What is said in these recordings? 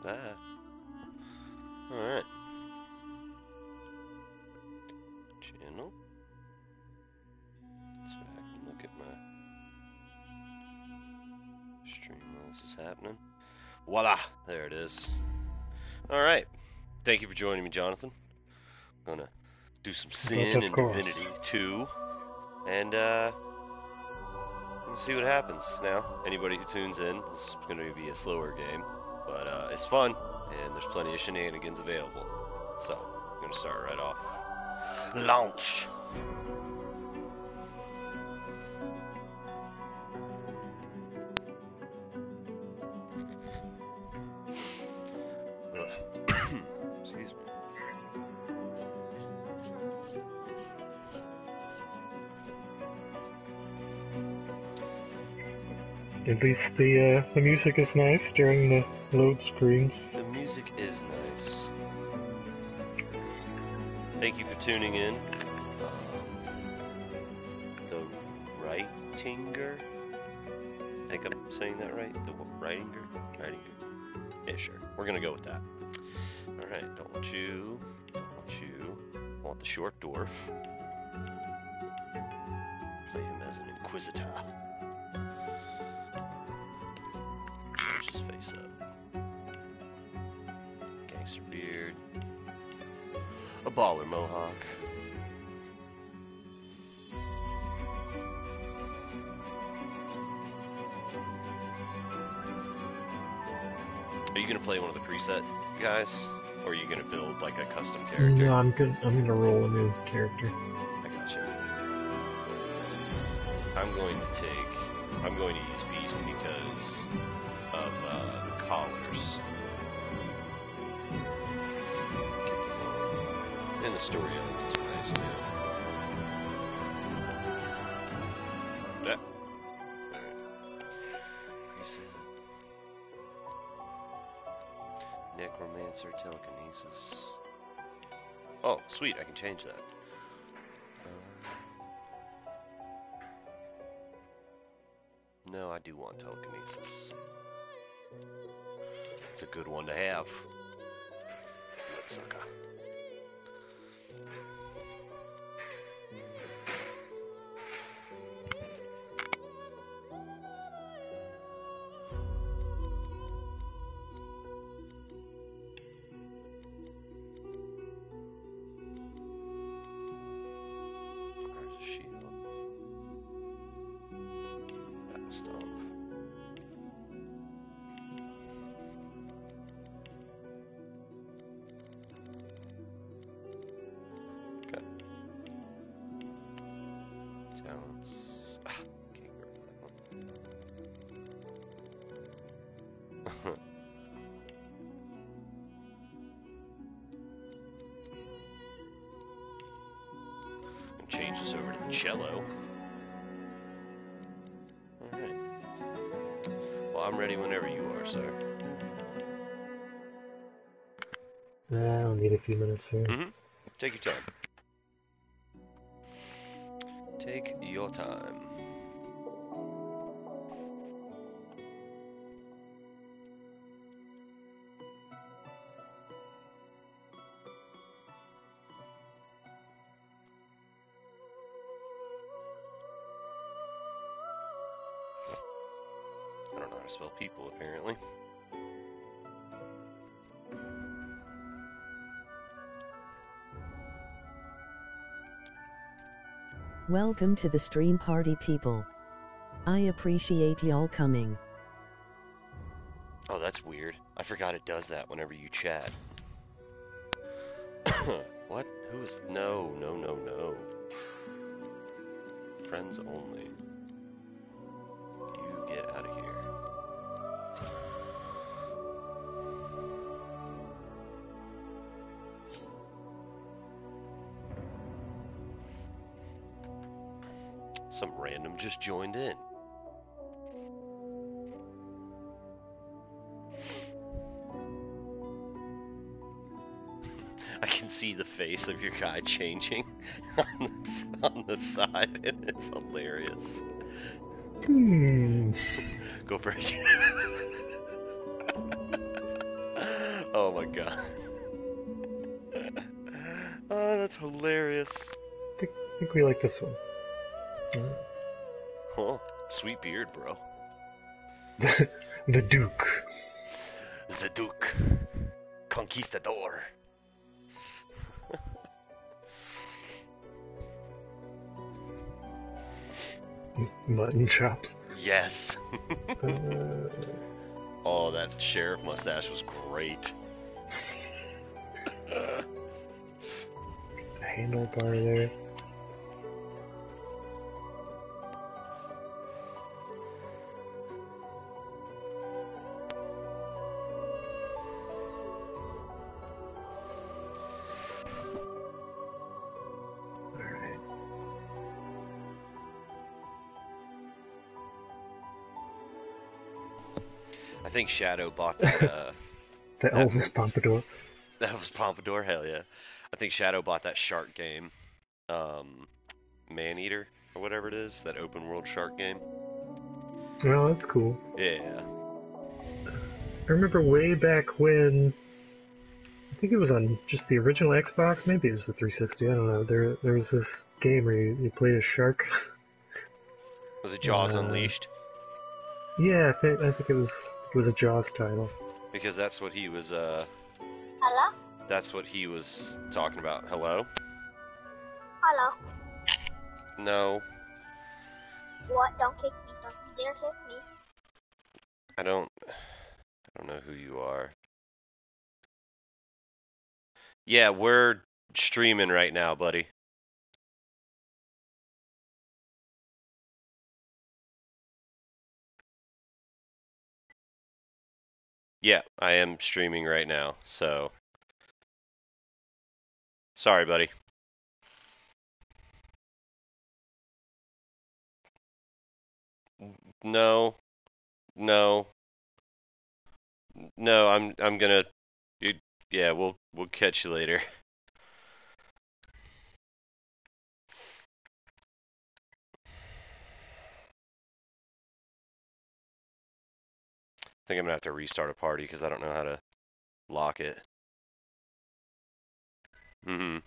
that. Alright. Channel. So I can look at my stream while this is happening. Voila! There it is. Alright. Thank you for joining me, Jonathan. I'm gonna do some Sin and Divinity 2. And, we'll see what happens now. Anybody who tunes in, this is gonna be a slower game. But, it's fun, and there's plenty of shenanigans available. So, I'm gonna start right off. Launch! Excuse me. At least the music is nice during the load screens. The music is nice. Thank you for tuning in. The Writinger? I think I'm saying that right? The Writinger? Yeah, sure. We're gonna go with that. Alright, don't want you. I want the short dwarf. Play him as an inquisitor. Change his face up. Gangster beard. A baller mohawk. Are you gonna play one of the preset guys? Or are you gonna build like a custom character? No, I'm gonna roll a new character. I got you. I'm going to use Beast because of the collars. And the story elements are nice too. Yeah. Alright. Necromancer telekinesis. Oh, sweet, I can change that. No, I do want telekinesis. It's a good one to have. Bloodsucker. Change this over to the cello. Alright. Well, I'm ready whenever you are, sir. I'll need a few minutes here. Mm-hmm. Take your time. Take your time. I don't know how to spell people, apparently. Welcome to the stream party, people. I appreciate y'all coming. Oh, that's weird. I forgot it does that whenever you chat. What? Who is... No. Friends only. You get out of here. Some random just joined in. I can see the face of your guy changing on the side, and it's hilarious. Go for it. Oh my god. Oh, that's hilarious. I think we like this one. Oh, sweet beard, bro. The Duke. The Duke. Conquistador. Mutton chops. Yes. Uh, Oh, that sheriff mustache was great. handlebar there. Alright. I think Shadow bought that, The Elvis Pompadour. that was Pompadour, hell yeah. I think Shadow bought that shark game, Maneater, or whatever it is, that open world shark game. Oh, that's cool. Yeah. I remember way back when, I think it was on just the original Xbox, maybe it was the 360, I don't know. There was this game where you played a shark. Was it Jaws Unleashed? Yeah, I think it was a Jaws title. Because that's what he was, Hello? that's what he was talking about. Hello? Hello. No, What? Don't kick me. Don't you dare kick me. I don't know who you are. Yeah, we're streaming right now, buddy. Yeah, I am streaming right now, so. Sorry, buddy. No. No. No, I'm gonna. Yeah, we'll catch you later. I think I'm gonna have to restart a party because I don't know how to lock it. Mm-hmm.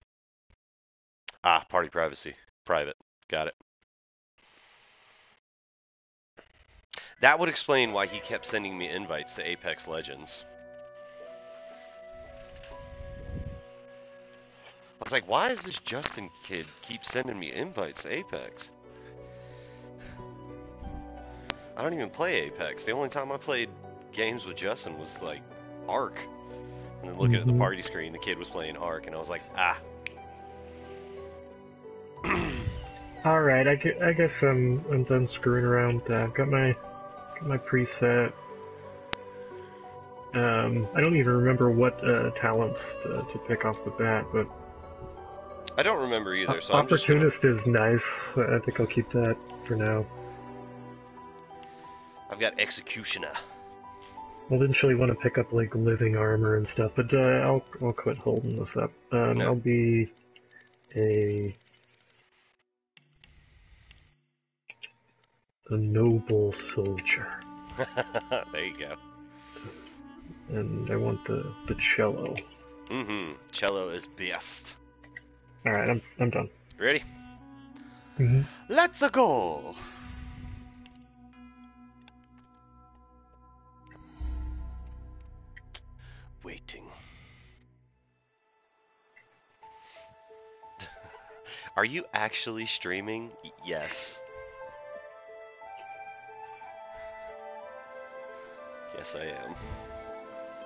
Ah, party privacy. Private. Got it. That would explain why he kept sending me invites to Apex Legends. I was like, why is this Justin kid keep sending me invites to Apex? I don't even play Apex. The only time I played games with Justin was like Ark. And then looking at the party screen, the kid was playing Ark, and I was like, ah. Alright, I guess I'm done screwing around with that. I've got my preset. I don't even remember what talents to pick off the bat, but I don't remember either, so Opportunist is nice. I think I'll keep that for now. I've got Executioner. I'll eventually want to pick up like living armor and stuff, but I'll quit holding this up. I'll be a noble soldier. There you go. And I want the cello. Mm-hmm. Cello is best. Alright, I'm done. Ready? Mm-hmm. Let's go! Waiting. Are you actually streaming? Yes. Yes, I am.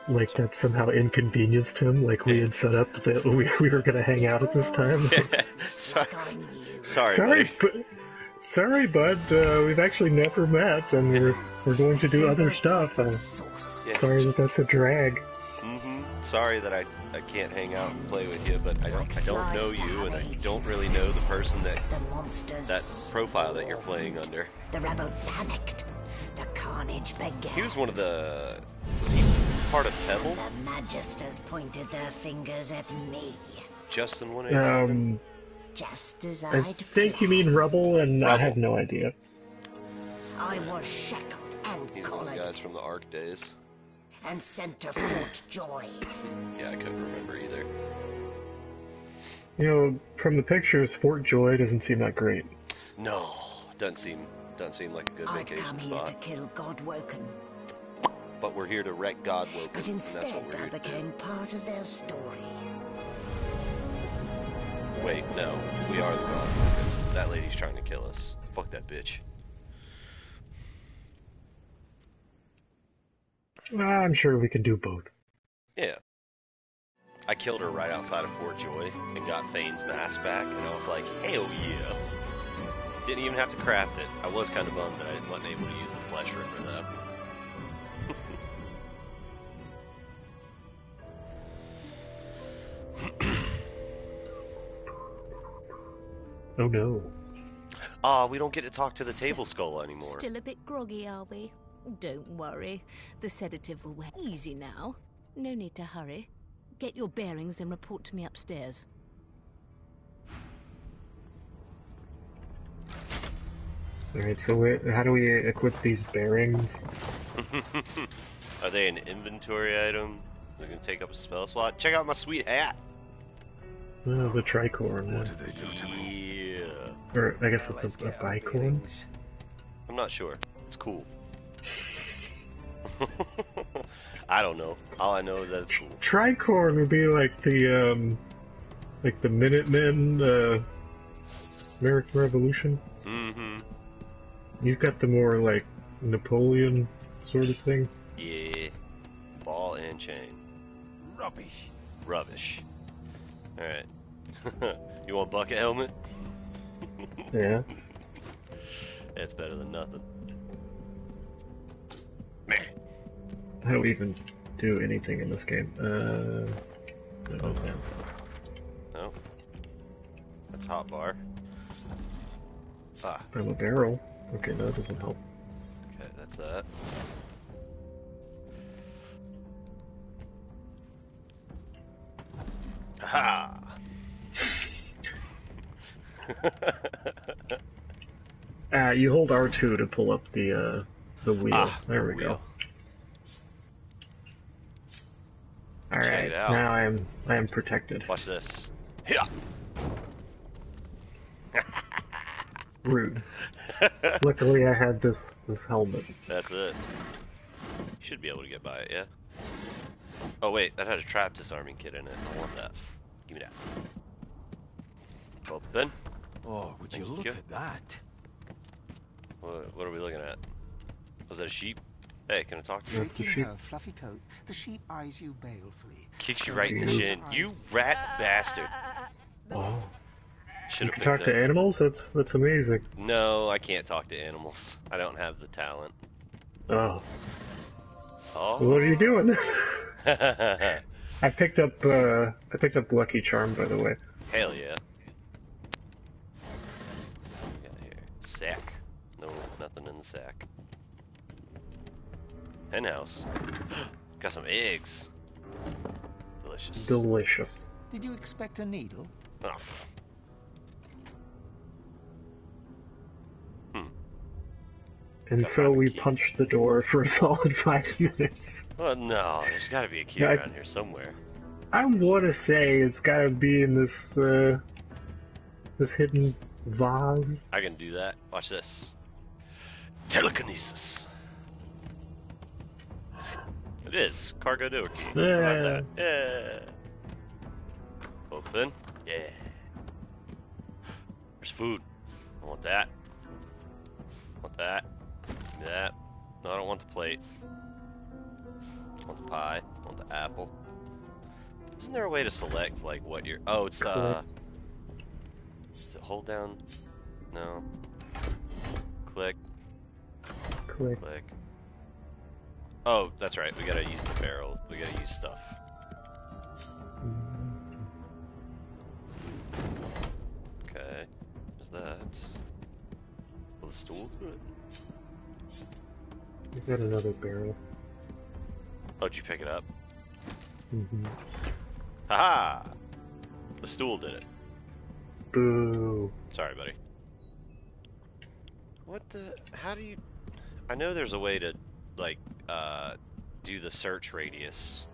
Like that somehow inconvenienced him, like we had set up that we were gonna hang out at this time. Sorry, bud. We've actually never met, and we're going to do other stuff. Sorry that that's a drag. Mm-hmm. Sorry that I can't hang out and play with you, but I don't know you, and I don't really know the person that profile that you're playing under. The rebel panicked. The carnage began. He was one of the. Was he part of Pebble? The Magisters pointed their fingers at me. Justin 187. Just as I think you mean Rubble, and Rubble. I have no idea. I was shackled and He's one of the collared. guys from the Ark days. and center Fort Joy. Yeah, I couldn't remember either. You know, from the pictures, Fort Joy doesn't seem that great. No, doesn't seem like a good I'd vacation come here spot. to kill Godwoken, But we're here to wreck Godwoken, but and that's instead what we're I here to do. became part of their story. Wait, no, we are the Godwoken. That lady's trying to kill us. Fuck that bitch. I'm sure we can do both. Yeah. I killed her right outside of Fort Joy and got Thane's mask back, and I was like, hell yeah. Didn't even have to craft it. I was kind of bummed that I wasn't able to use the flesh ripper though. Oh no. Ah, we don't get to talk to the table skull anymore. Still a bit groggy, are we? Don't worry. The sedative will wear. Easy now. No need to hurry. Get your bearings and report to me upstairs. Alright, so how do we equip these bearings? Are they an inventory item? They're gonna take up a spell slot? Check out my sweet hat! Oh, the tricorn. What did they do to me? Yeah. Or, I guess it's a bicorn? I'm not sure. It's cool. I don't know. All I know is that it's cool. Tricorn would be like the Minutemen, American Revolution. Mm-hmm. You've got the more, like, Napoleon sort of thing. Yeah. Ball and chain. Rubbish. Rubbish. Alright. You want bucket helmet? Yeah. It's better than nothing. Man. How do we even do anything in this game? No. No. That's hotbar. Ah. I'm a barrel. Okay, no, that doesn't help. Okay, that's that. Ha! You hold R2 to pull up the wheel. Ah, there we wheel. go. Check Alright, it out. now I am protected. Watch this. Yeah. Rude. Luckily I had this helmet. That's it. You should be able to get by it, yeah? Oh wait, that had a trap disarming kit in it. I want that. Give me that. Open. Oh, would you Thank look you. at that? What are we looking at? Was that a sheep? Hey, can I talk to you? That's a Shaking sheep. her fluffy coat, the sheep eyes you balefully. Kicks you right in the chin. You rat bastard. Oh. Should You have can talk to animals? That's amazing. No, I can't talk to animals. I don't have the talent. Oh. Oh. What are you doing? Hell I picked up Lucky Charm, by the way. yeah. What we got here? Sack. No, nothing in the sack. Henhouse. Got some eggs. Delicious. Delicious. Did you expect a needle? Oh. And Gotta so have a we key. punched the door for a solid 5 minutes. Well, no, there's got to be a key Yeah, around here somewhere. I want to say it's got to be in this hidden vase. I can do that. Watch this. Telekinesis. It is. Cargo door key. How about that? Yeah. Open. Yeah. There's food. I want that. Want that. Give me that. No, I don't want the plate. I want the pie. I want the apple. Isn't there a way to select, like, what you're... Oh, it's, is it hold down? No. Click. Click. Click. Oh, that's right. We gotta use the barrel. We gotta use stuff. Okay. There's that. Will the stool do it? We got another barrel. Oh, did you pick it up? Mm-hmm. Haha! The stool did it. Boo. Sorry, buddy. What the... How do you... I know there's a way to, like, do the search radius.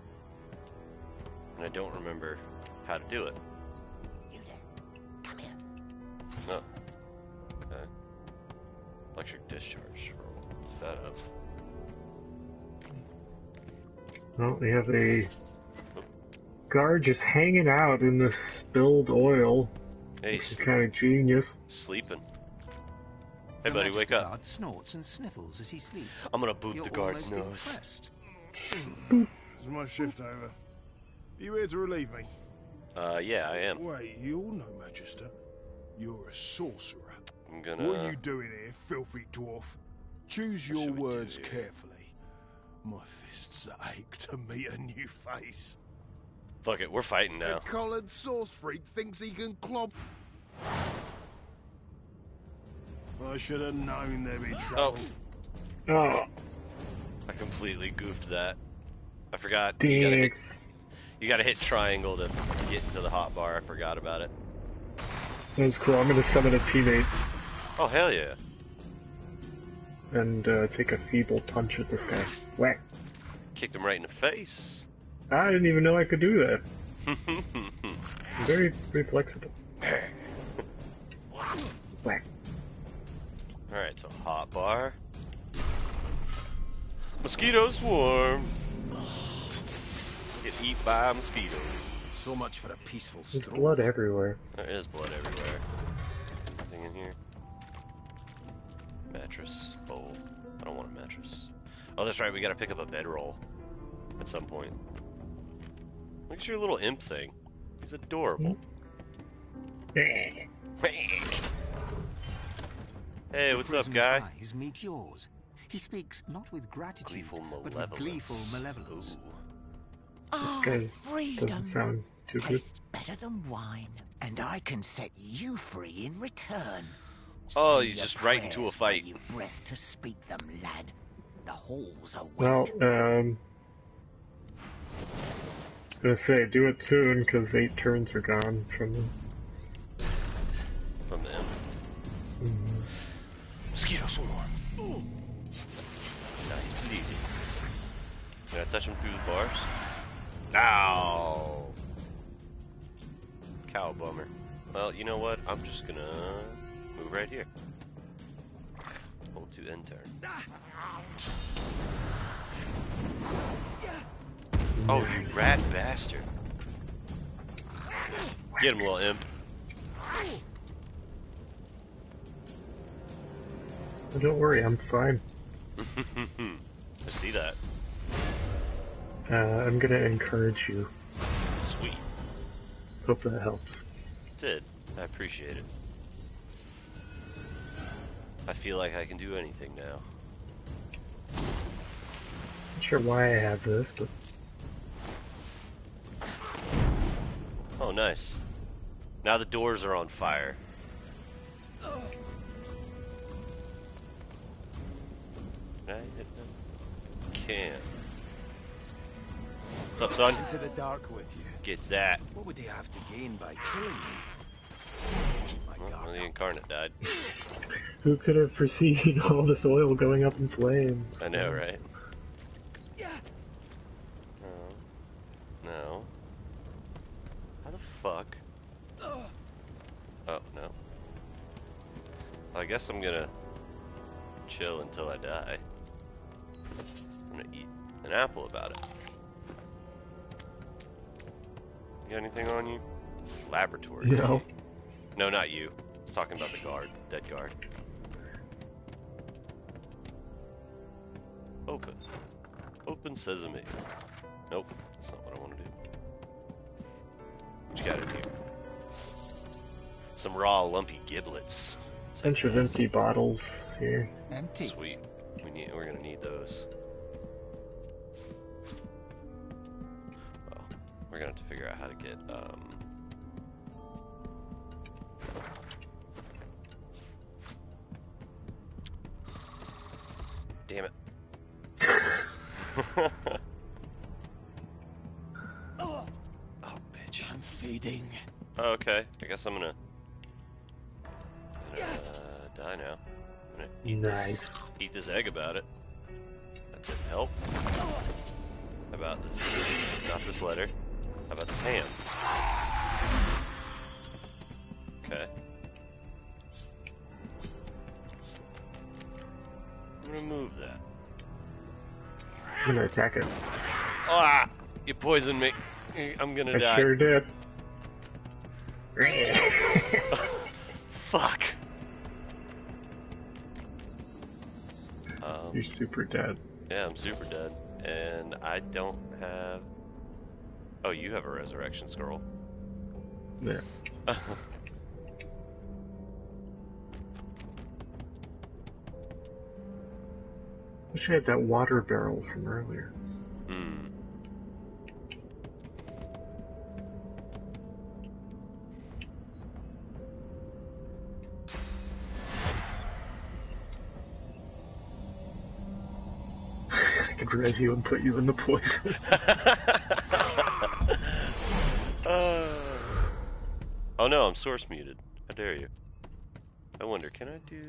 And I don't remember how to do it. You there. Come here. No. Okay. Electric discharge. Roll that up. Well, we have a guard just hanging out in this spilled oil. Hey, Which is kind of genius. sleeping. Hey, Your buddy, wake Majesty up. Guard snorts and sniffles as he sleeps. I'm gonna boot You're the guard's almost nose. impressed. Is my shift over? You here to relieve me? Yeah, I am. Wait, you're no magister. You're a sorcerer. I'm gonna... What are you doing here, filthy dwarf? Choose your should we words do? carefully. My fists ache to meet a new face. Fuck it, we're fighting now. A collared sauce freak thinks he can clomp. I should have known there'd be trouble. Oh, I completely goofed that. I forgot. You gotta hit triangle to get into the hot bar. I forgot about it. that's cool. I'm gonna summon a teammate Oh, hell yeah. and take a feeble punch at this guy. Whack. Kicked him right in the face. I didn't even know I could do that. Very, very flexible. Whack. Alright, so hot bar. Mosquito swarm. Get eat by a mosquito. So much for a peaceful There's stroll. blood everywhere. There is blood everywhere. Anything in here? Mattress. Bowl. I don't want a mattress. Oh, that's right, we gotta pick up a bedroll at some point. Look at your little imp thing. He's adorable. Hey, what's The up, prison's guy? eyes meet yours. He speaks not with gratitude, Gleeful but with malevolence. gleeful malevolence. Ooh. Ah, guy doesn't freedom sound too good. tastes better than wine, and I can set you free in return. Oh, Say you your just right into a prayers fight. while you've breath to speak them, lad. The halls are Well, wet. I was gonna say, do it soon, because 8 turns are gone from the... From the imp. Mosquito swarm. Nice bleeding. Can I touch him through the bars? Ow! Cow bummer. Well, you know what? I'm just gonna move right here. Hold to end turn. Oh, you rat bastard. Get him, little imp. Oh, don't worry, I'm fine. I see that. I'm gonna encourage you. Sweet. Hope that helps. Did. I appreciate it. I feel like I can do anything now. Not sure why I have this, but Oh, nice. Now the doors are on fire. Can I hit them? Can. What's up, son? Into the dark with you. Get that. What would they have to gain by killing me? Keep my Well, guard the up. incarnate died. who could have foreseen all this oil going up in flames? I know, right? No. How the fuck? Oh, no. Well, I guess I'm gonna chill until I die. I'm gonna eat an apple about it. You got anything on you? Laboratory. No. No, not you. I was talking about the guard. Dead guard. Open. Open sesame. Nope. That's not what I want to do. What you got in here? Some raw, lumpy giblets. Bunch of empty bottles here. Empty. Sweet. We're gonna need those. Well, we're gonna have to figure out how to get damn it. Oh, bitch. I'm fading. Oh, okay. I guess I'm gonna die now. I'm gonna eat Nice. eat this egg about it. That didn't help. How about this? Not this letter. How about this hand? Okay. I'm gonna move that. I'm gonna attack it. Ah! You poisoned me. I'm gonna die. I sure did. Fuck. You're super dead. Yeah, I'm super dead. And I don't have... Oh, you have a resurrection scroll. Yeah. Wish I had that water barrel from earlier. Hmm. I could res you and put you in the poison. Oh no, I'm source muted. How dare you? I wonder, can I do...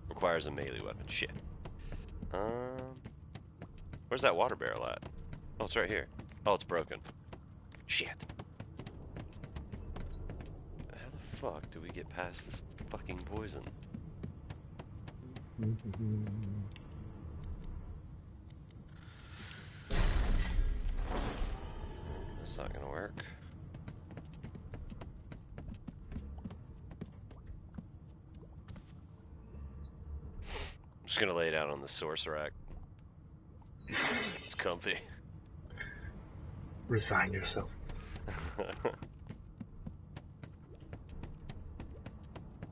Requires a melee weapon. Shit. Where's that water barrel at? Oh, it's right here. Oh, it's broken. Shit. How the fuck do we get past this fucking poison? That's not gonna work. I'm just gonna lay down on the source rack. It's comfy. Resign yourself.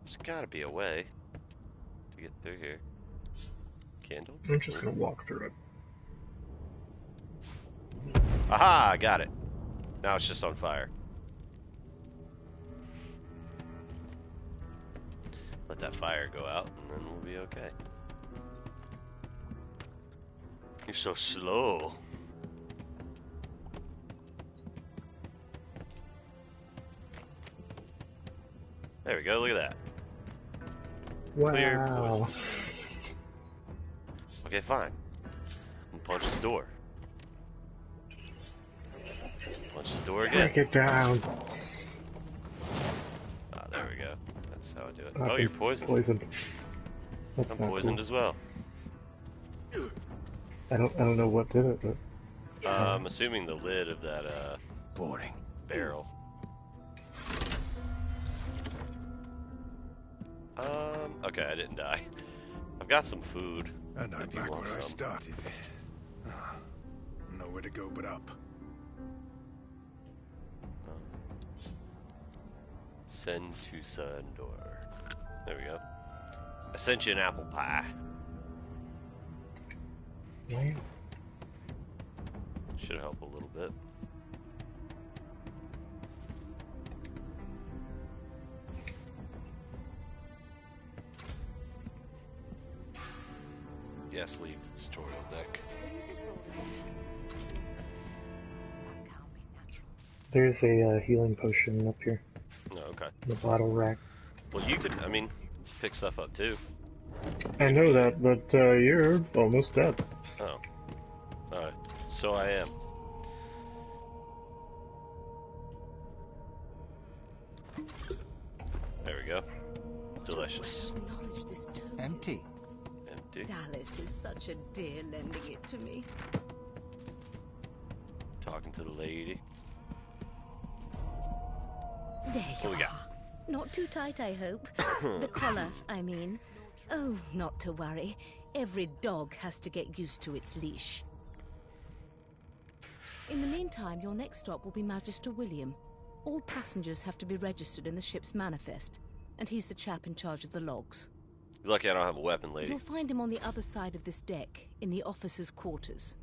There's gotta be a way to get through here. Candle? I'm just gonna walk through it. Aha! I got it. Now it's just on fire. Let that fire go out and then we'll be okay. You're so slow. There we go, look at that. Clear Wow. poison. Okay, fine. I'm gonna punch the door. Punch the door again. Break it down. Ah, there we go. That's how I do it. Oh, you're poisoned. Poisoned. That's I'm not poisoned cool. as well. I don't know what did it, but I'm assuming the lid of that Boring. barrel. Okay, I didn't die. I've got some food. And I'm if you back want where I some. started. Nowhere to go but up. Send to Sandor. There we go. I sent you an apple pie. yeah. Should help a little bit. Yes, leave the tutorial deck. There's a healing potion up here. Oh, okay. In the bottle rack. Well, you can, I mean, pick stuff up too. I know that, but you're almost dead. Oh. Alright. So I am. There we go. Delicious. Acknowledge this too. Empty. Empty. Dallas is such a dear lending it to me. Talking to the lady. There you What we got? are. Not too tight, I hope. The collar, I mean. Oh, not to worry. Every dog has to get used to its leash. In the meantime, your next stop will be Magister William. All passengers have to be registered in the ship's manifest, and he's the chap in charge of the logs. You're lucky I don't have a weapon, lady. You'll find him on the other side of this deck, in the officers' quarters.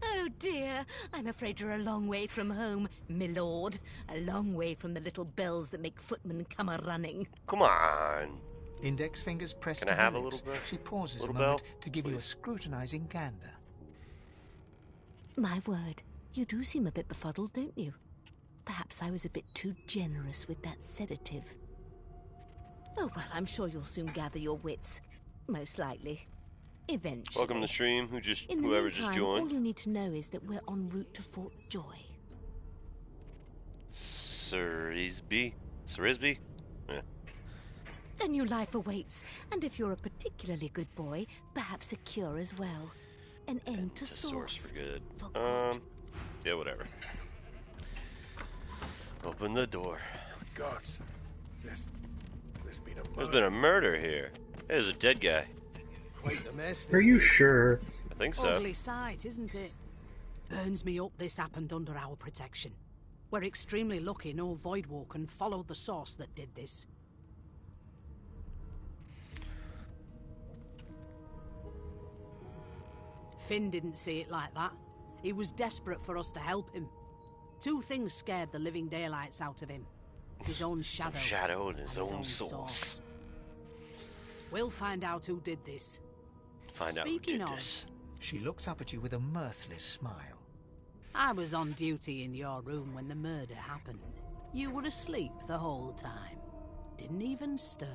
Oh dear, I'm afraid you're a long way from home, milord. A long way from the little bells that make footmen come a-running. Come on. Index fingers pressed Can I to have her a lips. little bit? She pauses Little a moment bell? to give you a Please. scrutinizing gander. My word, you do seem a bit befuddled, don't you? Perhaps I was a bit too generous with that sedative. Oh, well, I'm sure you'll soon gather your wits. Most likely. Eventually. Welcome to the stream. In the Whoever meantime, just joined. all you need to know is that we're en route to Fort Joy. Sarisby? Yeah. A new life awaits, and if you're a particularly good boy, perhaps a cure as well. An end to Source source. for good. For good. Yeah, whatever. Open the door. Good gods. There's been a murder. There's been a murder here. There's a dead guy. Quite the mess. Are you sure? I think so. Ugly sight, isn't it? Burns me up this happened under our protection. We're extremely lucky no Voidwalker followed the source that did this. Finn didn't see it like that. He was desperate for us to help him. Two things scared the living daylights out of him. His own shadow, and his own source. We'll find out who did this. Speaking of, this. She looks up at you with a mirthless smile. I was on duty in your room when the murder happened. You were asleep the whole time. Didn't even stir.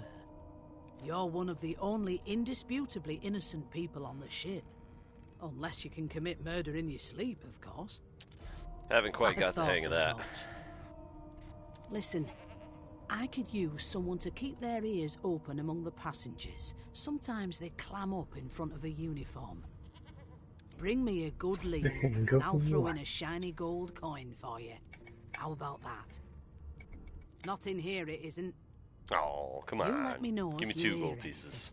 You're one of the only indisputably innocent people on the ship. Unless you can commit murder in your sleep, of course. Haven't quite got the hang of that. Listen, I could use someone to keep their ears open among the passengers. Sometimes they clam up in front of a uniform. Bring me a good lead, and I'll throw in a shiny gold coin for you. How about that? Not in here, it isn't. Oh, come on. You let me know Give me if you 2 hear gold it. pieces.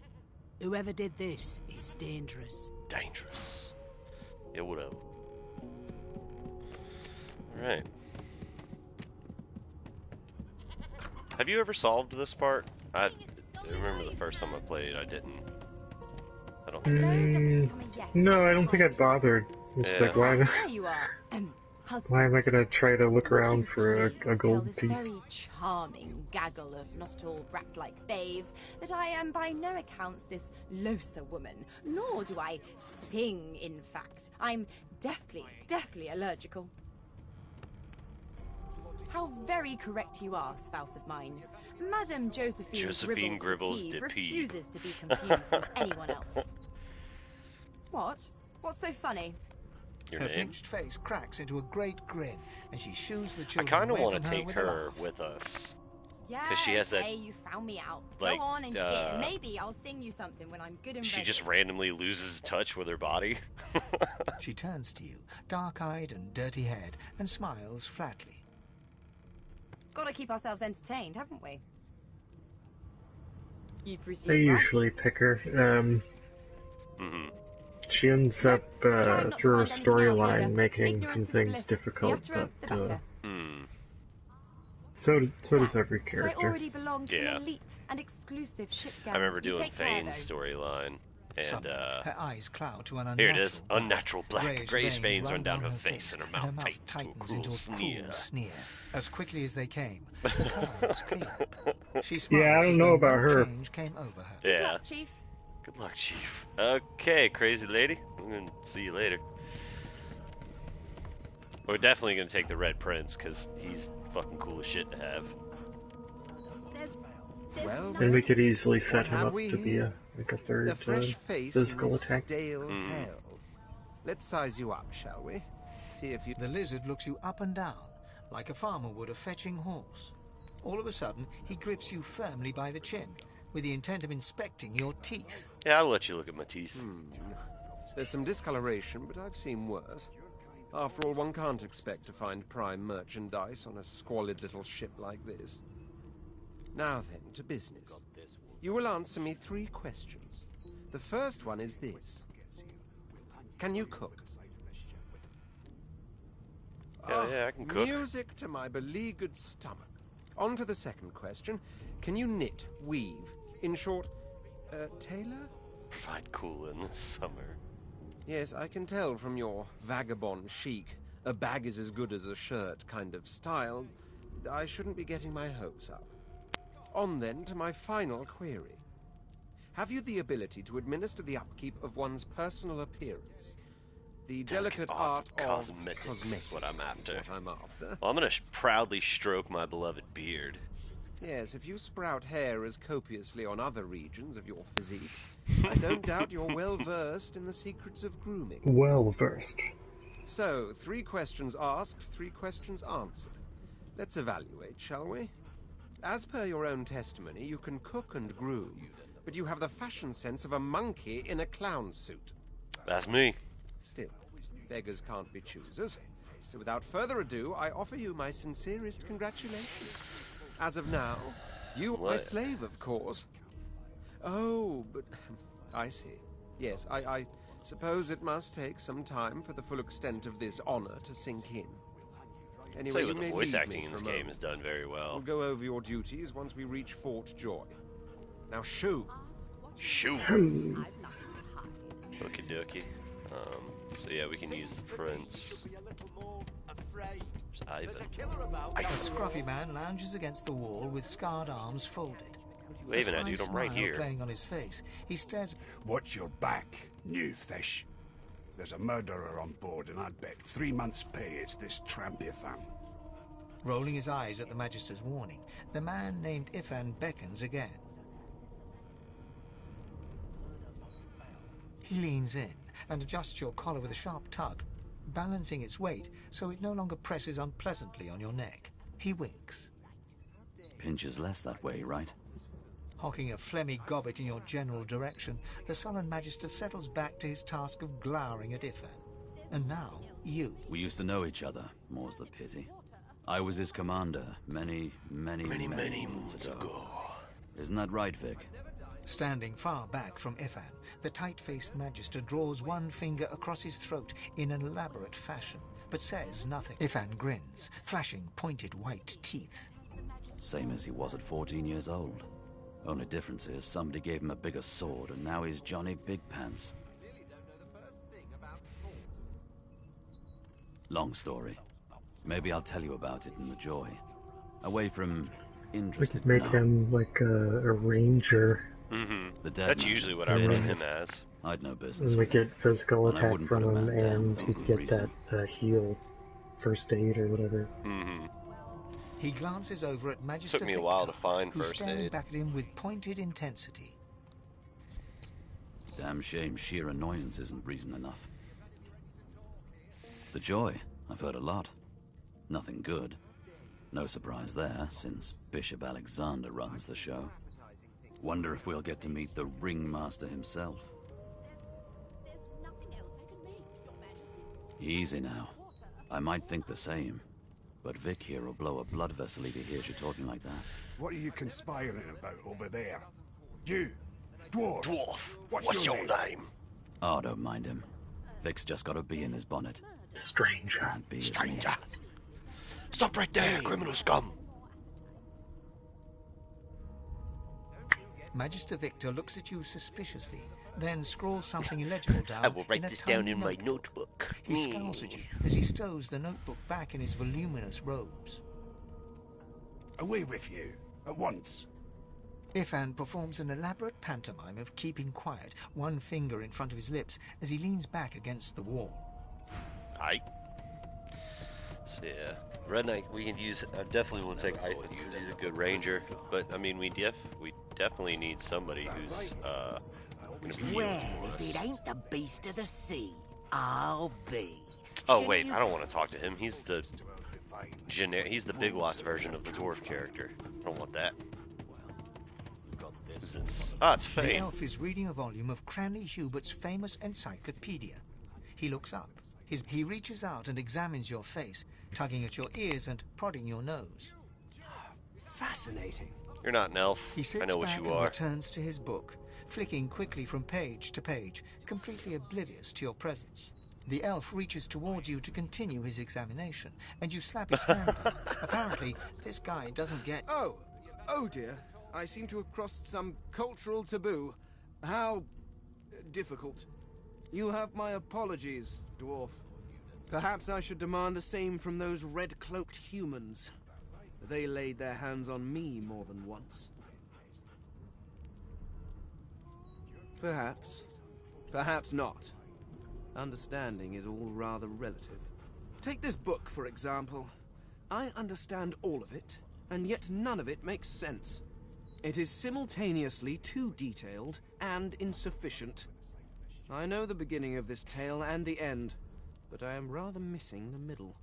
Whoever did this is dangerous. Dangerous. Yeah, what up? Alright. Have you ever solved this part? I remember the first time I played, I didn't. I don't think No, I don't think I bothered. It's like, why not? There you are. Why am I gonna try to look around for a gold this piece? very charming gaggle of not at all brat-like babes that I am by no accounts this loser woman, nor do I sing, in fact. I'm deathly allergical. How very correct you are, spouse of mine. Madame Josephine Gribbles de Peeve refuses to be confused with anyone else. What? What's so funny? Her pinched face cracks into a great grin, and she shoos the I children kind of away want from to take with a her laugh. with us. Yeah, Because she has that, you found me out. like, Go on and get it. Maybe I'll sing you something when I'm good and She ready. just randomly loses touch with her body. She turns to you, dark-eyed and dirty-haired, and smiles flatly. Gotta keep ourselves entertained, haven't we? You I presume, right? usually pick her. She ends up through her storyline making some things difficult, but so does every I character. already belong to Yeah. an elite and exclusive ship gang. I remember You doing take care, Fane's though. storyline. And, Suddenly, her eyes cloud to an here unnatural it is. Unnatural black. Grayish veins run down her face, face, and her and mouth tightens into a tightens cruel into a sneer. cruel sneer. As quickly as they came, the clouds clear. She smiles Yeah, I don't as know though about no her. change came over her. Good Yeah. luck, Chief. Good luck, Chief. Okay, crazy lady. I'm gonna see you later. We're definitely gonna take the Red Prince, because he's fucking cool as shit to have. Well, And we could easily set what him have up we to be here? a third The fresh face physical in this attack. stale hell. Let's size you up, shall we? See if you... The lizard looks you up and down, like a farmer would a fetching horse. All of a sudden, he grips you firmly by the chin, with the intent of inspecting your teeth. Yeah, I'll let you look at my teeth. There's some discoloration, but I've seen worse. After all, one can't expect to find prime merchandise on a squalid little ship like this. Now then, to business. You will answer me 3 questions. The first one is this. Can you cook? Yeah, I can cook. Music to my beleaguered stomach. On to the second question. Can you knit, weave? In short, tailor? Provide cool in the summer. Yes, I can tell from your vagabond chic, a bag is as good as a shirt kind of style. I shouldn't be getting my hopes up. On then to my final query. Have you the ability to administer the upkeep of one's personal appearance? The delicate art of cosmetics is what I'm after. What I'm after. Well, I'm gonna proudly stroke my beloved beard. Yes, if you sprout hair as copiously on other regions of your physique, I don't doubt you're well versed in the secrets of grooming. Well versed. So, 3 questions asked, 3 questions answered. Let's evaluate, shall we? As per your own testimony, you can cook and groom, but you have the fashion sense of a monkey in a clown suit. That's me. Still, beggars can't be choosers. So without further ado, I offer you my sincerest congratulations. As of now, you are my slave, of course. Oh, but I see. Yes, I suppose it must take some time for the full extent of this honor to sink in. Anyway, you the may voice leave acting me in for this a game moment. is done very well. We'll go over your duties once we reach Fort Joy. Now, shoo! Shoo! Okie dokie. So yeah, we can use the prince. Ivan. A scruffy man lounges against the wall with scarred arms folded. Waving at, dude, I'm right here. Playing on his face, he stares. Watch your back, new fish. There's a murderer on board, and I'd bet 3 months' pay it's this tramp Ifan. Rolling his eyes at the Magister's warning, the man named Ifan beckons again. He leans in and adjusts your collar with a sharp tug, balancing its weight so it no longer presses unpleasantly on your neck. He winks. Pinches less that way, right? Hocking a phlegmy gobbet in your general direction, the sullen Magister settles back to his task of glowering at Ifan. And now, you. We used to know each other, more's the pity. I was his commander many moons ago. Isn't that right, Vic? Standing far back from Ifan, the tight-faced Magister draws one finger across his throat in an elaborate fashion, but says nothing. Ifan grins, flashing pointed white teeth. Same as he was at 14 years old. Only difference is somebody gave him a bigger sword, and now he's Johnny Big Pants. Long story. Maybe I'll tell you about it in the Joy. Away from We interested could make him like a ranger. Mm-hmm. The dead That's man. usually what I Fair run is him it? as. I'd no business. And we with get physical And I attack wouldn't from put a him, man down and for he'd good get reason. that heal, first aid or whatever. Mm-hmm. He glances over at Magister Took me a while to Victor, find who's first staring aid. back at him with pointed intensity. Damn shame sheer annoyance isn't reason enough. The Joy, I've heard a lot. Nothing good. No surprise there, since Bishop Alexander runs the show. Wonder if we'll get to meet the Ringmaster himself. Easy now. I might think the same, but Vic here will blow a blood vessel if he hears you talking like that. What are you conspiring about over there? You, dwarf. Dwarf, What's your name? Oh, don't mind him. Vic's just got a bee in his bonnet. Stranger. That bee is me. Stranger. Stop right there, criminal scum. Magister Victor looks at you suspiciously, then scrawls something illegible down I will write in a this down tiny in my notebook. notebook. He scowls at you as he stows the notebook back in his voluminous robes. Away with you, at once. Ifan performs an elaborate pantomime of keeping quiet, one finger in front of his lips as he leans back against the wall. Aye. So yeah, Red Knight we can use. I definitely will take Ivan because he's a good ranger. But I mean, we definitely need somebody who's gonna be Well, healing to if it us. ain't the beast of the sea, I'll be. Oh wait, I don't want to talk to him. He's the He's the Big Lots version of the dwarf character. I don't want that. It's The Fane. elf is reading a volume of Cranley Hubert's famous encyclopedia. He looks up. He reaches out and examines your face, tugging at your ears and prodding your nose. Fascinating. You're not an elf. He sits I know what back you and are. returns to his book, flicking quickly from page to page, completely oblivious to your presence. The elf reaches towards you to continue his examination, and you slap his hand down. Apparently, this guy doesn't get... Oh dear. I seem to have crossed some cultural taboo. How difficult. You have my apologies, dwarf. Perhaps I should demand the same from those red-cloaked humans. They laid their hands on me more than once. Perhaps. Perhaps not. Understanding is all rather relative. Take this book, for example. I understand all of it, and yet none of it makes sense. It is simultaneously too detailed and insufficient. I know the beginning of this tale and the end, but I am rather missing the middle.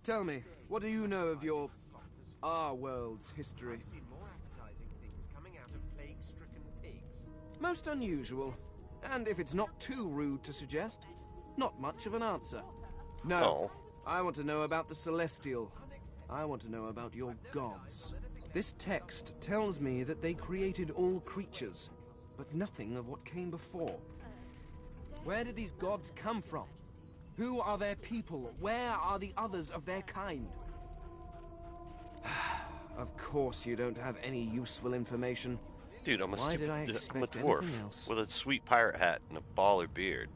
Tell me, what do you know of our world's history? Most unusual, and if it's not too rude to suggest, not much of an answer. No, I want to know about the Celestial. I want to know about your gods. This text tells me that they created all creatures, but nothing of what came before. Where did these gods come from? Who are their people? Where are the others of their kind? Of course you don't have any useful information. Dude, I'm a stupid dwarf with a sweet pirate hat and a baller beard.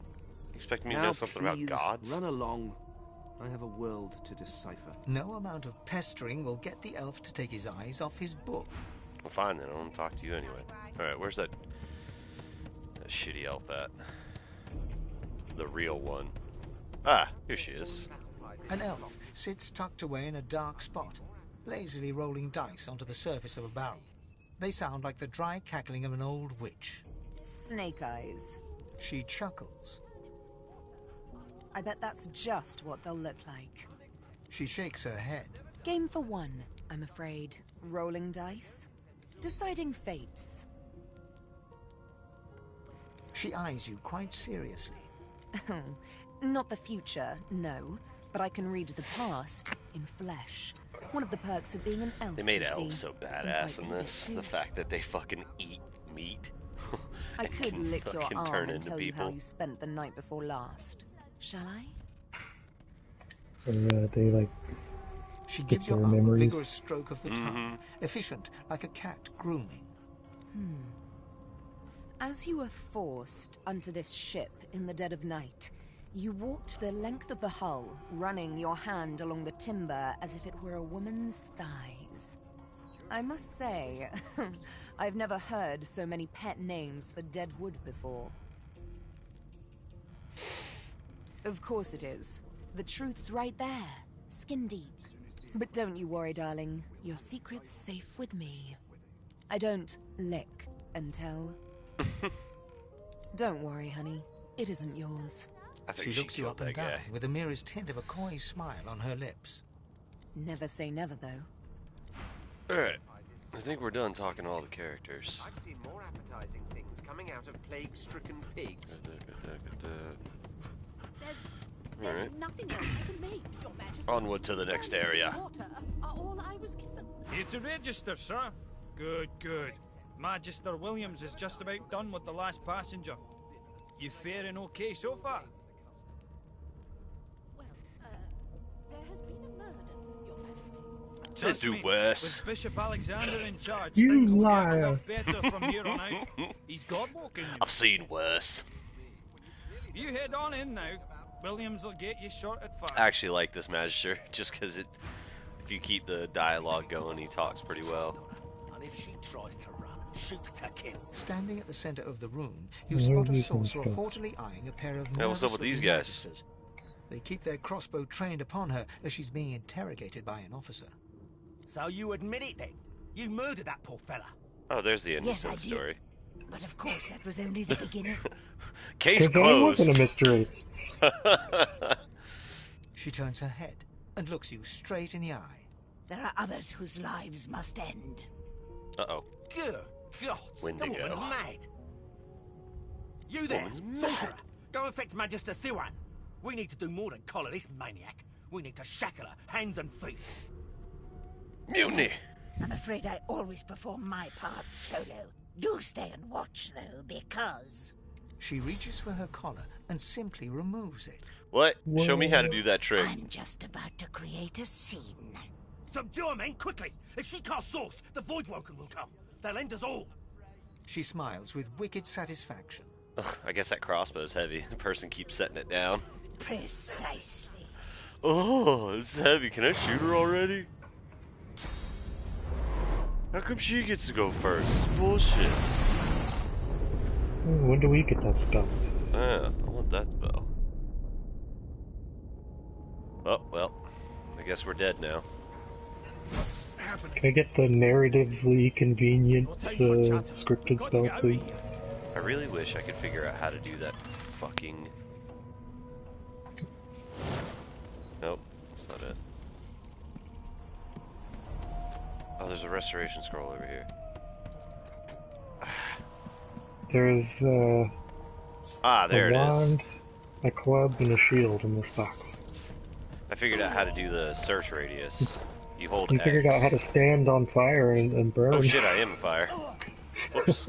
You expect me to know something about gods? Run along. I have a world to decipher. No amount of pestering will get the elf to take his eyes off his book. Well, fine then. I want to talk to you anyway. Alright, where's that shitty elf at? The real one. Ah, here she is. An elf sits tucked away in a dark spot, lazily rolling dice onto the surface of a barrel. They sound like the dry cackling of an old witch. Snake eyes. She chuckles. I bet that's just what they'll look like. She shakes her head. Game for one, I'm afraid. Rolling dice. Deciding fates. She eyes you quite seriously. Not the future, no. But I can read the past in flesh. One of the perks of being an elf. They made elves so badass in this. The fact that they fucking eat meat. I could lick your arm and tell people. You how you spent the night before last. Shall I? Or they like. She gives your arm a vigorous stroke of the tongue, efficient like a cat grooming. As you were forced onto this ship in the dead of night, you walked the length of the hull, running your hand along the timber as if it were a woman's thighs. I must say, I've never heard so many pet names for dead wood before. Of course it is. The truth's right there, skin deep. But don't you worry, darling. Your secret's safe with me. I don't lick and tell. Don't worry, honey. It isn't yours. She looks you up and down with the merest hint of a coy smile on her lips. Never say never, though. Alright. I think we're done talking to all the characters. I've seen more appetizing things coming out of plague-stricken pigs. Alright. Nothing else I can make, Your Majesty. Onward to the next area. Water are all I was given. Here to register, sir. Good, good. Magister Williams is just about done with the last passenger. You faring okay so far? Well, there has been a murder, Your Majesty. Trust do worse. With Bishop Alexander in charge, you things will liar. get a lot better from here on out. He's God-walking you. I've seen worse. You head on in now. Williams will get you sorted fast. I actually like this Magister, just because if you keep the dialogue going, he talks pretty well. And if she tries to run, shoot to kill. Standing at the center of the room, you spot a sorcerer haughtily eyeing a pair of what's up with these guys? magisters. They keep their crossbow trained upon her as she's being interrogated by an officer. So you admit it then? You murdered that poor fella. Oh, there's the end of Yes, I the did. story. But of course, that was only the beginning. Case That closed. wasn't a mystery. She turns her head and looks you straight in the eye. There are others whose lives must end. Uh-oh. Good God, Wendigo. the woman's mad. You there, Woman's mad. sorcerer, go and fetch Magister Siwan. We need to do more than collar this maniac. We need to shackle her, hands and feet. Mutiny. I'm afraid I always perform my part solo. Do stay and watch, though, because... She reaches for her collar and simply removes it. What? Show me how to do that trick. I'm just about to create a scene. Subdue her, men, quickly! If she casts source, the Voidwoken will come. They'll end us all. She smiles with wicked satisfaction. Ugh, I guess that crossbow's heavy. The person keeps setting it down. Precisely. Oh, it's heavy. Can I shoot her already? How come she gets to go first? It's bullshit. When do we get that spell? Yeah, I want that spell. Oh, well. I guess we're dead now. happening? Can I get the narratively convenient scripted spell, please? I really wish I could figure out how to do that fucking... Nope, that's not it. Oh, there's a restoration scroll over here. There's there a it wand, is. a club, and a shield in this box. I figured out how to do the search radius. You hold You X. figured out how to stand on fire and burn. Oh shit, I am a fire. Whoops.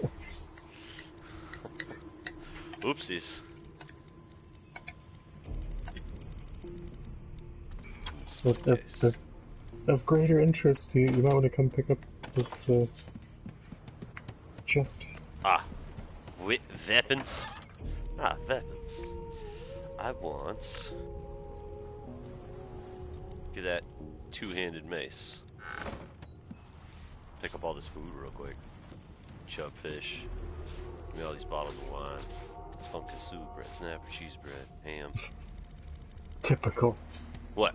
Oopsies. Of greater interest, you might want to come pick up this chest. Weapons. Weapons. I want... Get that two-handed mace. Pick up all this food real quick. Chub fish. Give me all these bottles of wine. Pumpkin soup, red snapper, cheese bread, ham. Typical. What?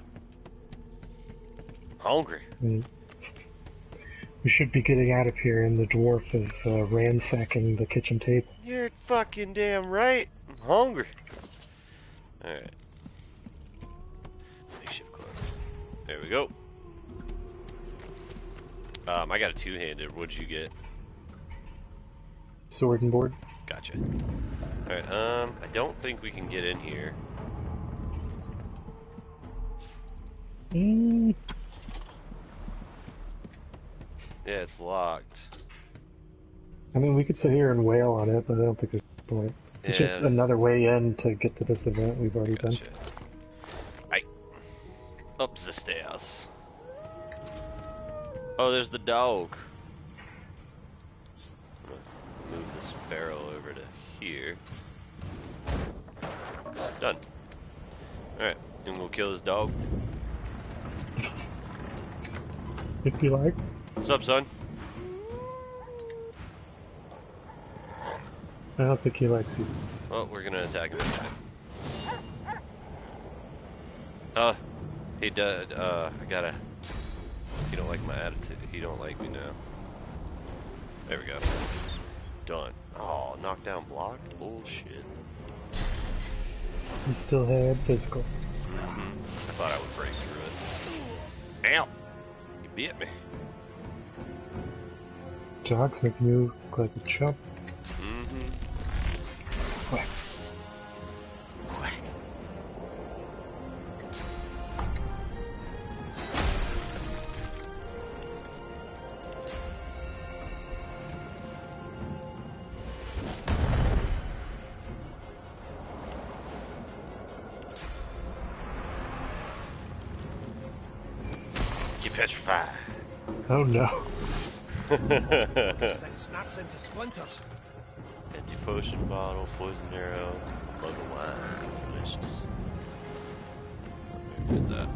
Hungry. We should be getting out of here, and the dwarf is ransacking the kitchen table. You're fucking damn right. I'm hungry. Alright. Makeshift cloak. There we go. I got a two-handed. What'd you get? Sword and board. Gotcha. Alright, I don't think we can get in here. Yeah, it's locked. I mean, we could sit here and wail on it, but I don't think there's a point. It's just another way in to get to this event we've already done. Right. Up the stairs. Oh, there's the dog. I'm gonna move this barrel over to here. Done. Alright, and we'll kill this dog. If you like. What's up, son? I don't think he likes you. Well, we're gonna attack him anyway. He does, I gotta... He don't like my attitude. He don't like me now. There we go. Done. Oh, knockdown block? Bullshit. He still had physical. I thought I would break through it. Ow! You bit me. Dog's making you look like a chump. Whack. Whack. You petrified. Oh no. This thing snaps into splinters. Empty potion bottle, poison arrow, mug of wine. Delicious. Get that.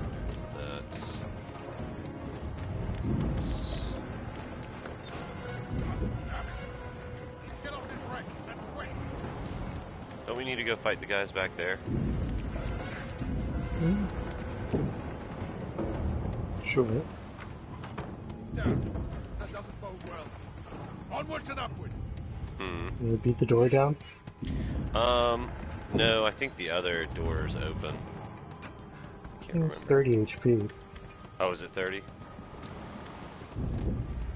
Get off this wreck, and quick! Don't we need to go fight the guys back there? Sure. Down. That doesn't bode well. Onwards and upwards. Will it beat the door down? No, I think the other door's open. It's 30 HP. Oh, is it 30?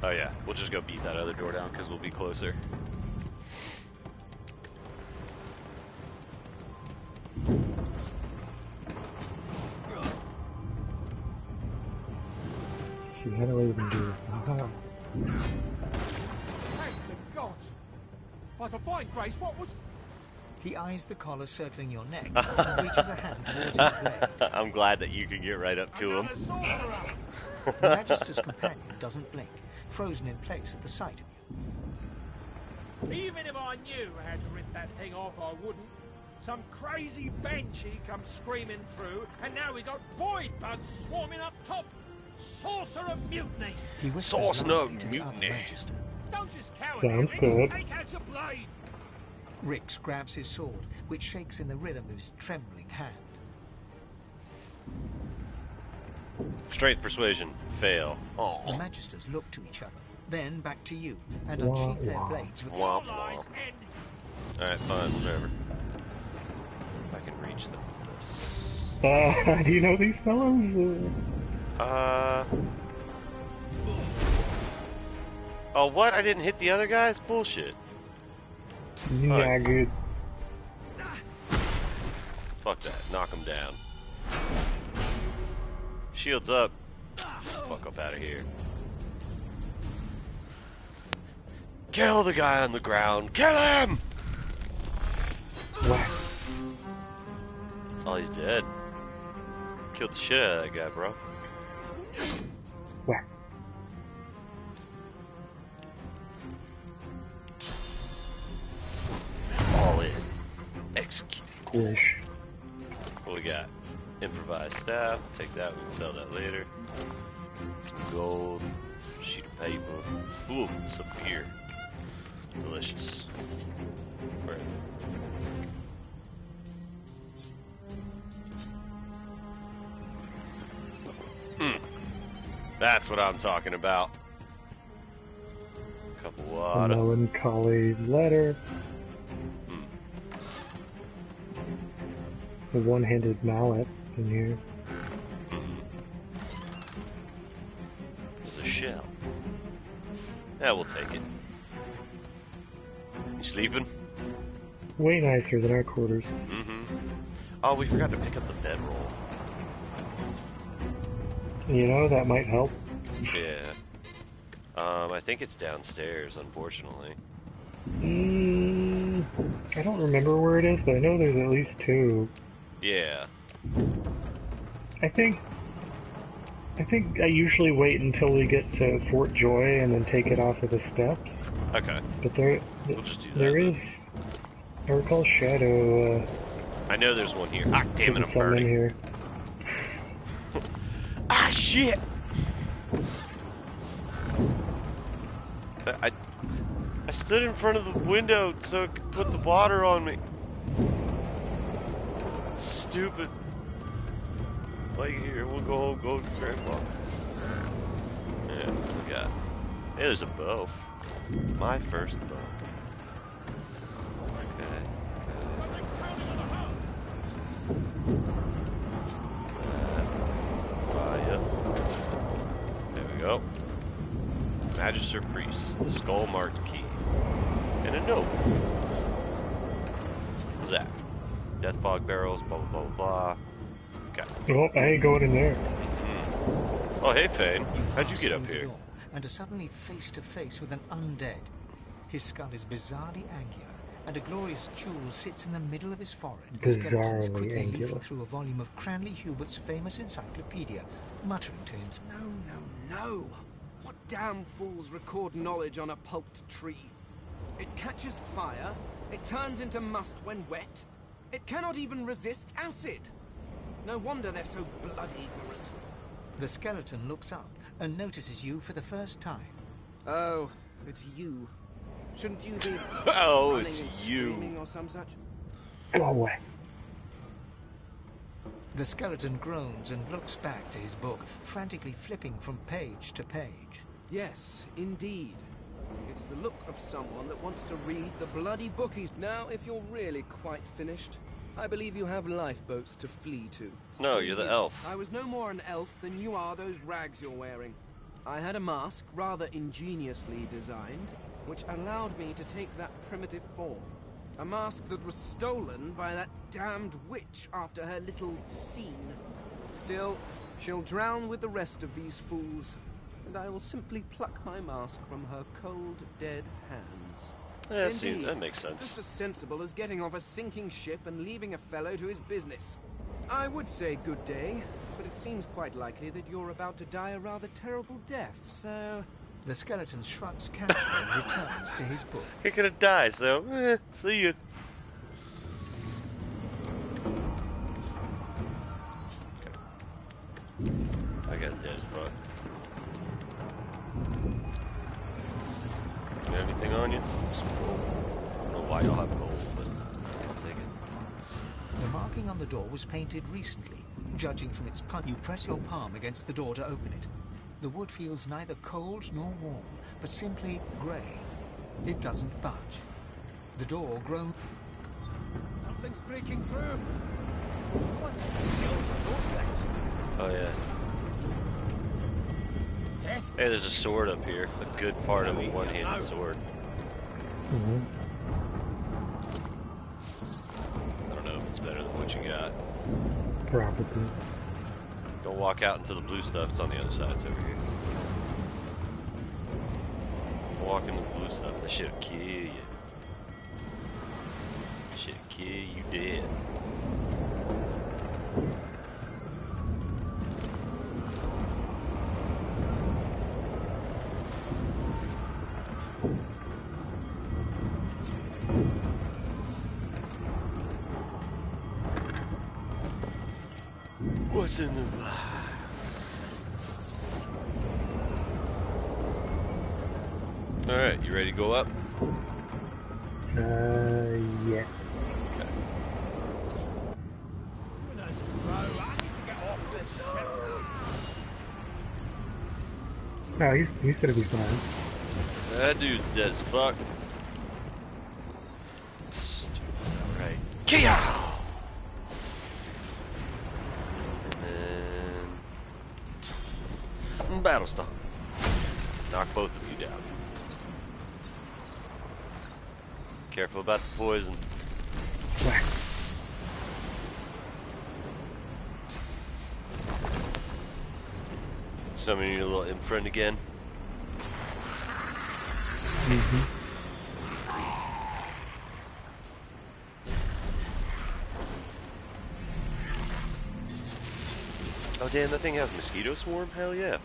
Oh yeah, we'll just go beat that other door down because we'll be closer. See, how do I even do it? Aha. Thank the gods! By the fine grace, what was... He eyes the collar circling your neck and reaches a hand towards his blade. I'm glad that you can get right up to him. The Magister's companion doesn't blink, frozen in place at the sight of you. Even if I knew how to rip that thing off, I wouldn't. Some crazy banshee comes screaming through, and now we got void bugs swarming up top. Sorcerer mutiny! He whispers loudly to the other Magister. Don't just cower Sounds there, good. Take out your blade! Rix grabs his sword, which shakes in the rhythm of his trembling hand. Strength persuasion. Fail. The Oh. magisters look to each other, then back to you, and unsheath their blades with Womp womp. Alright, fine, whatever. If I can reach them with this. Do you know these fellows? Oh, what? I didn't hit the other guys? Bullshit. Yeah, good. Fuck that. Knock them down. Shields up. Fuck up out of here. Kill the guy on the ground. Kill him! Whack. Oh, he's dead. Killed the shit out of that guy, bro. Whack. All in. Execute. Squish. What we got? Improvised staff. Take that. We can sell that later. Some gold. Sheet of paper. Ooh, some beer. Delicious. Where is it? That's what I'm talking about. Couple A water. melancholy letter. A one-handed mallet in here. There's a shell. Yeah, we'll take it. You sleeping? Way nicer than our quarters. Oh, we forgot to pick up the bedroll. You know, that might help. Yeah. I think it's downstairs, unfortunately. I don't remember where it is, but I know there's at least two. Yeah. I think I usually wait until we get to Fort Joy and then take it off of the steps. Okay. But there, We'll just do that. there is. I recall Shadow. I know there's one here. Ah, damn it, I'm some in burning. here. Ah, shit! I stood in front of the window so it could put the water on me. Stupid. Like, here, we'll go home, go to Grandpa. Yeah, we got. Hey, there's a bow. My first bow. Fire. There we go. Magister Priest, skull marked key, and a note. What's that? Death fog barrels, blah blah blah blah. Okay. Oh, I ain't going in there. Oh, hey, Fane. How'd you get up here? And are suddenly face to face with an undead. His skull is bizarrely angular, and a glorious jewel sits in the middle of his forehead. The skeleton is quickly angular. leafing through a volume of Cranley Hubert's famous encyclopedia, muttering to himself. No. What damn fools record knowledge on a pulped tree? It catches fire, it turns into must when wet, it cannot even resist acid. No wonder they're so bloody ignorant. The skeleton looks up and notices you for the first time. Oh, it's you. Shouldn't you be Oh, running it's and you. screaming or some such? Go away. The skeleton groans and looks back to his book, frantically flipping from page to page. Yes, indeed. It's the look of someone that wants to read the bloody bookies. Now, if you're really quite finished, I believe you have lifeboats to flee to. No, you're the Please, elf. I was no more an elf than you are those rags you're wearing. I had a mask, rather ingeniously designed, which allowed me to take that primitive form. A mask that was stolen by that damned witch after her little scene. Still, she'll drown with the rest of these fools, and I will simply pluck my mask from her cold, dead hands. Yeah, Indeed, that makes sense. just as sensible as getting off a sinking ship and leaving a fellow to his business. I would say good day, but it seems quite likely that you're about to die a rather terrible death, so... The skeleton shrugs casually and returns to his book. You're gonna die, so, see you. Okay. That guy's dead as fuck. You got anything on you? I don't know why y'all have gold, but I'll take it. The market marking on the door was painted recently. Judging from its punch, you press your palm against the door to open it. The wood feels neither cold nor warm, but simply grey. It doesn't budge. The door groans. Something's breaking through. What the hills are those things? Oh yeah. Hey, there's a sword up here. A good part of a one-handed sword. Mm-hmm. I don't know if it's better than what you got. Probably. Don't walk out into the blue stuff. It's on the other side. It's over here. Walk into the blue stuff. That shit'll kill you. That shit'll kill you dead. What's in the box? Alright, you ready to go up? Yeah. Okay. No, he's gonna be fine. That dude's dead as fuck. Alright. Kia! And battle stomp. Knock both of you down. Careful about the poison. Summon your little imp friend again. Mm-hmm. Oh damn, that thing has mosquito swarm? Hell yeah.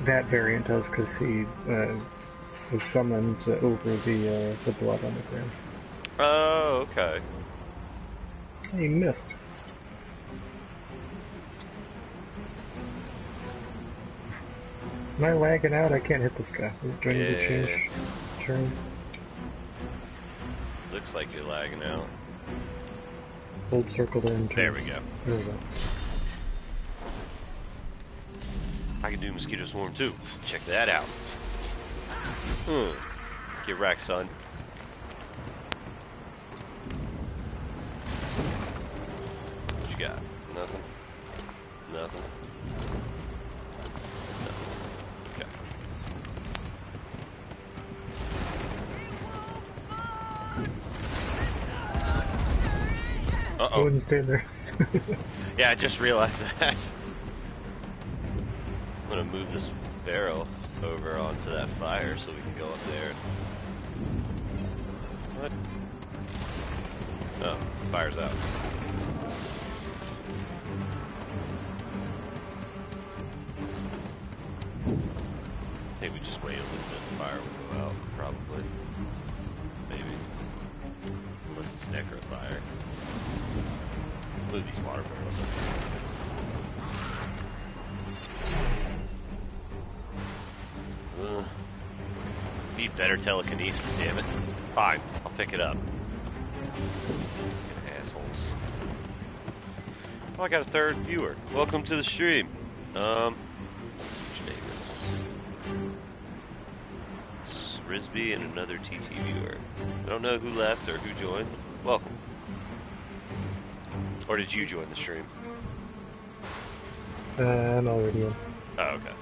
That variant does, because he was summoned over the blood on the ground. Oh, okay. He missed. Am I lagging out? I can't hit this guy. Do I need to change turns? Looks like you're lagging out. Hold circle there and turn. There we go. There we go. I can do mosquito swarm too. Check that out. Get wrecked, son. What you got? Nothing? Nothing? Nothing. Okay. Uh-oh. I wouldn't stand there. Yeah, I just realized that. I'm gonna move this barrel over onto that fire so we can go up there. What? Oh, fire's out. I think we just wait a little bit, the fire will go out, probably. Maybe. Unless it's necro fire. Move these water barrels up. Need better telekinesis, damn it. Fine, I'll pick it up. Assholes. Oh, I got a third viewer. Welcome to the stream. What's your name is? Risby and another TT viewer. I don't know who left or who joined. Welcome. Or did you join the stream? I'm already in. Oh, okay.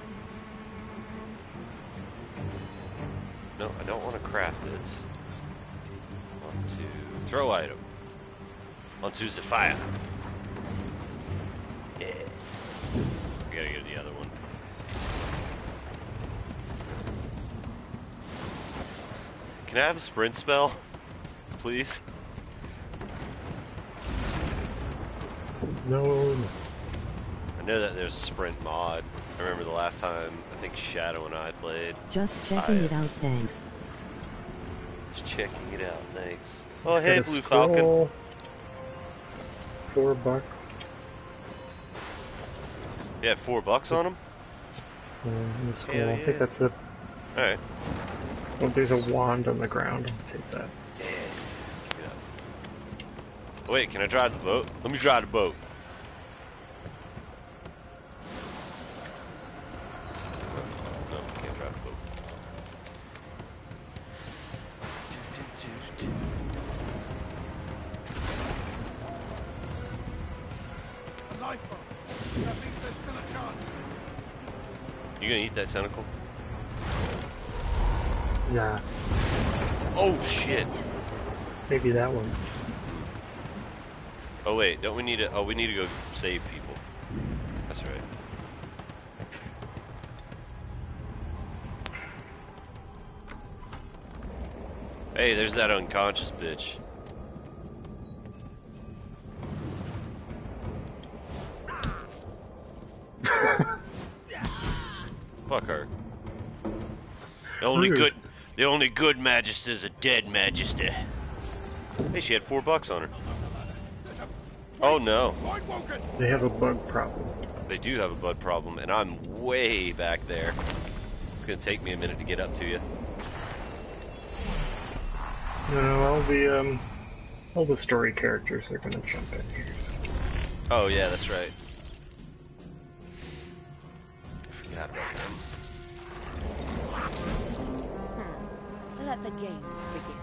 No, I don't want to craft this. Want to throw item. Want to use the fire. Yeah. We gotta get the other one. Can I have a sprint spell? Please? No. I know that there's a sprint mod. I remember the last time, I think Shadow and I played. Just checking it out, thanks. Just checking it out, thanks. Oh, hey, Blue Falcon. $4. You had $4 on them? I think that's it. Alright. Oh, there's a wand on the ground. I'll take that. Yeah. Wait, can I drive the boat? Let me drive the boat. No, can't drive the boat. A lifeboat. That means there's still a chance. You gonna eat that tentacle? Nah. Oh shit. Maybe that one. Oh wait, don't we need to? Oh, we need to go save people. That's right. Hey, there's that unconscious bitch. Fuck her. The only good Magister is a dead Magister. Hey, she had $4 on her. Oh no. They have a bug problem. They do have a bug problem, and I'm way back there. It's gonna take me a minute to get up to you. No, all the story characters are gonna jump in here. Oh yeah, that's right. I forgot about them. Let the games begin.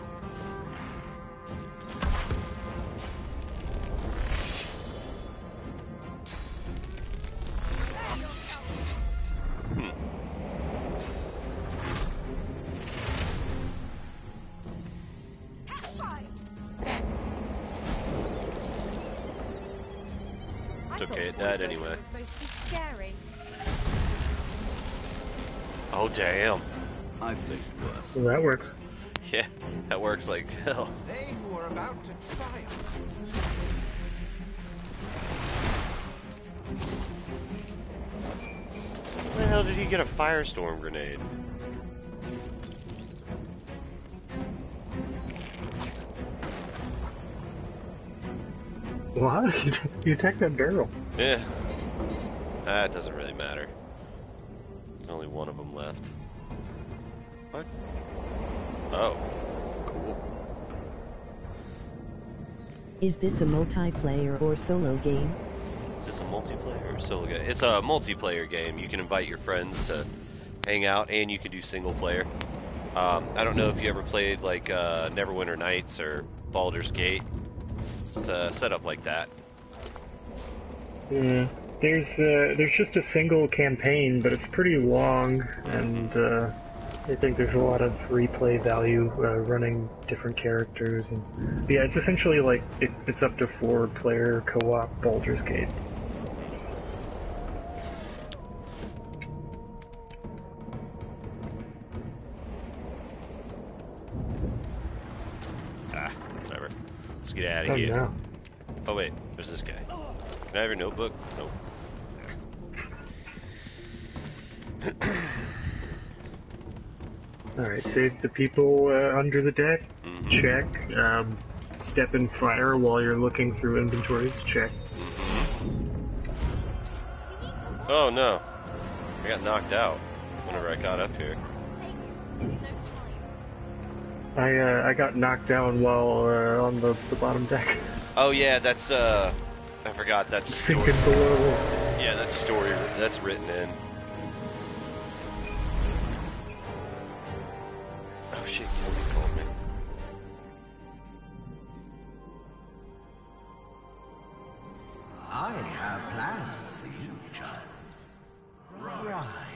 It's okay, it died anyway. It's supposed to be scary. Oh damn. I've faced worse. Well, that works. Yeah, that works like hell. They who are about to triumph. Where the hell did he get a firestorm grenade? What? You attacked that barrel. Yeah. That doesn't really matter. There's only one of them left. What? Oh. Cool. Is this a multiplayer or solo game? Is this a multiplayer or solo game? It's a multiplayer game. You can invite your friends to hang out, and you can do single player. I don't know if you ever played like Neverwinter Nights or Baldur's Gate. It's a setup like that. Yeah, there's just a single campaign, but it's pretty long, and I think there's a lot of replay value running different characters. And yeah, it's essentially like it's up to 4-player co-op Baldur's Gate. Whatever. Let's get out of here. No. Oh wait, there's this guy. Can I have your notebook? Nope. Alright, save the people under the deck. Mm-hmm. Check. Step in fire while you're looking through inventories. Check. Oh no. I got knocked out whenever I got up here. I got knocked down while on the bottom deck. Oh yeah, that's I forgot that's story. Sinking below. Yeah, that's story. That's written in. Oh shit, Kelly called me. I have plans for you, child. Rise.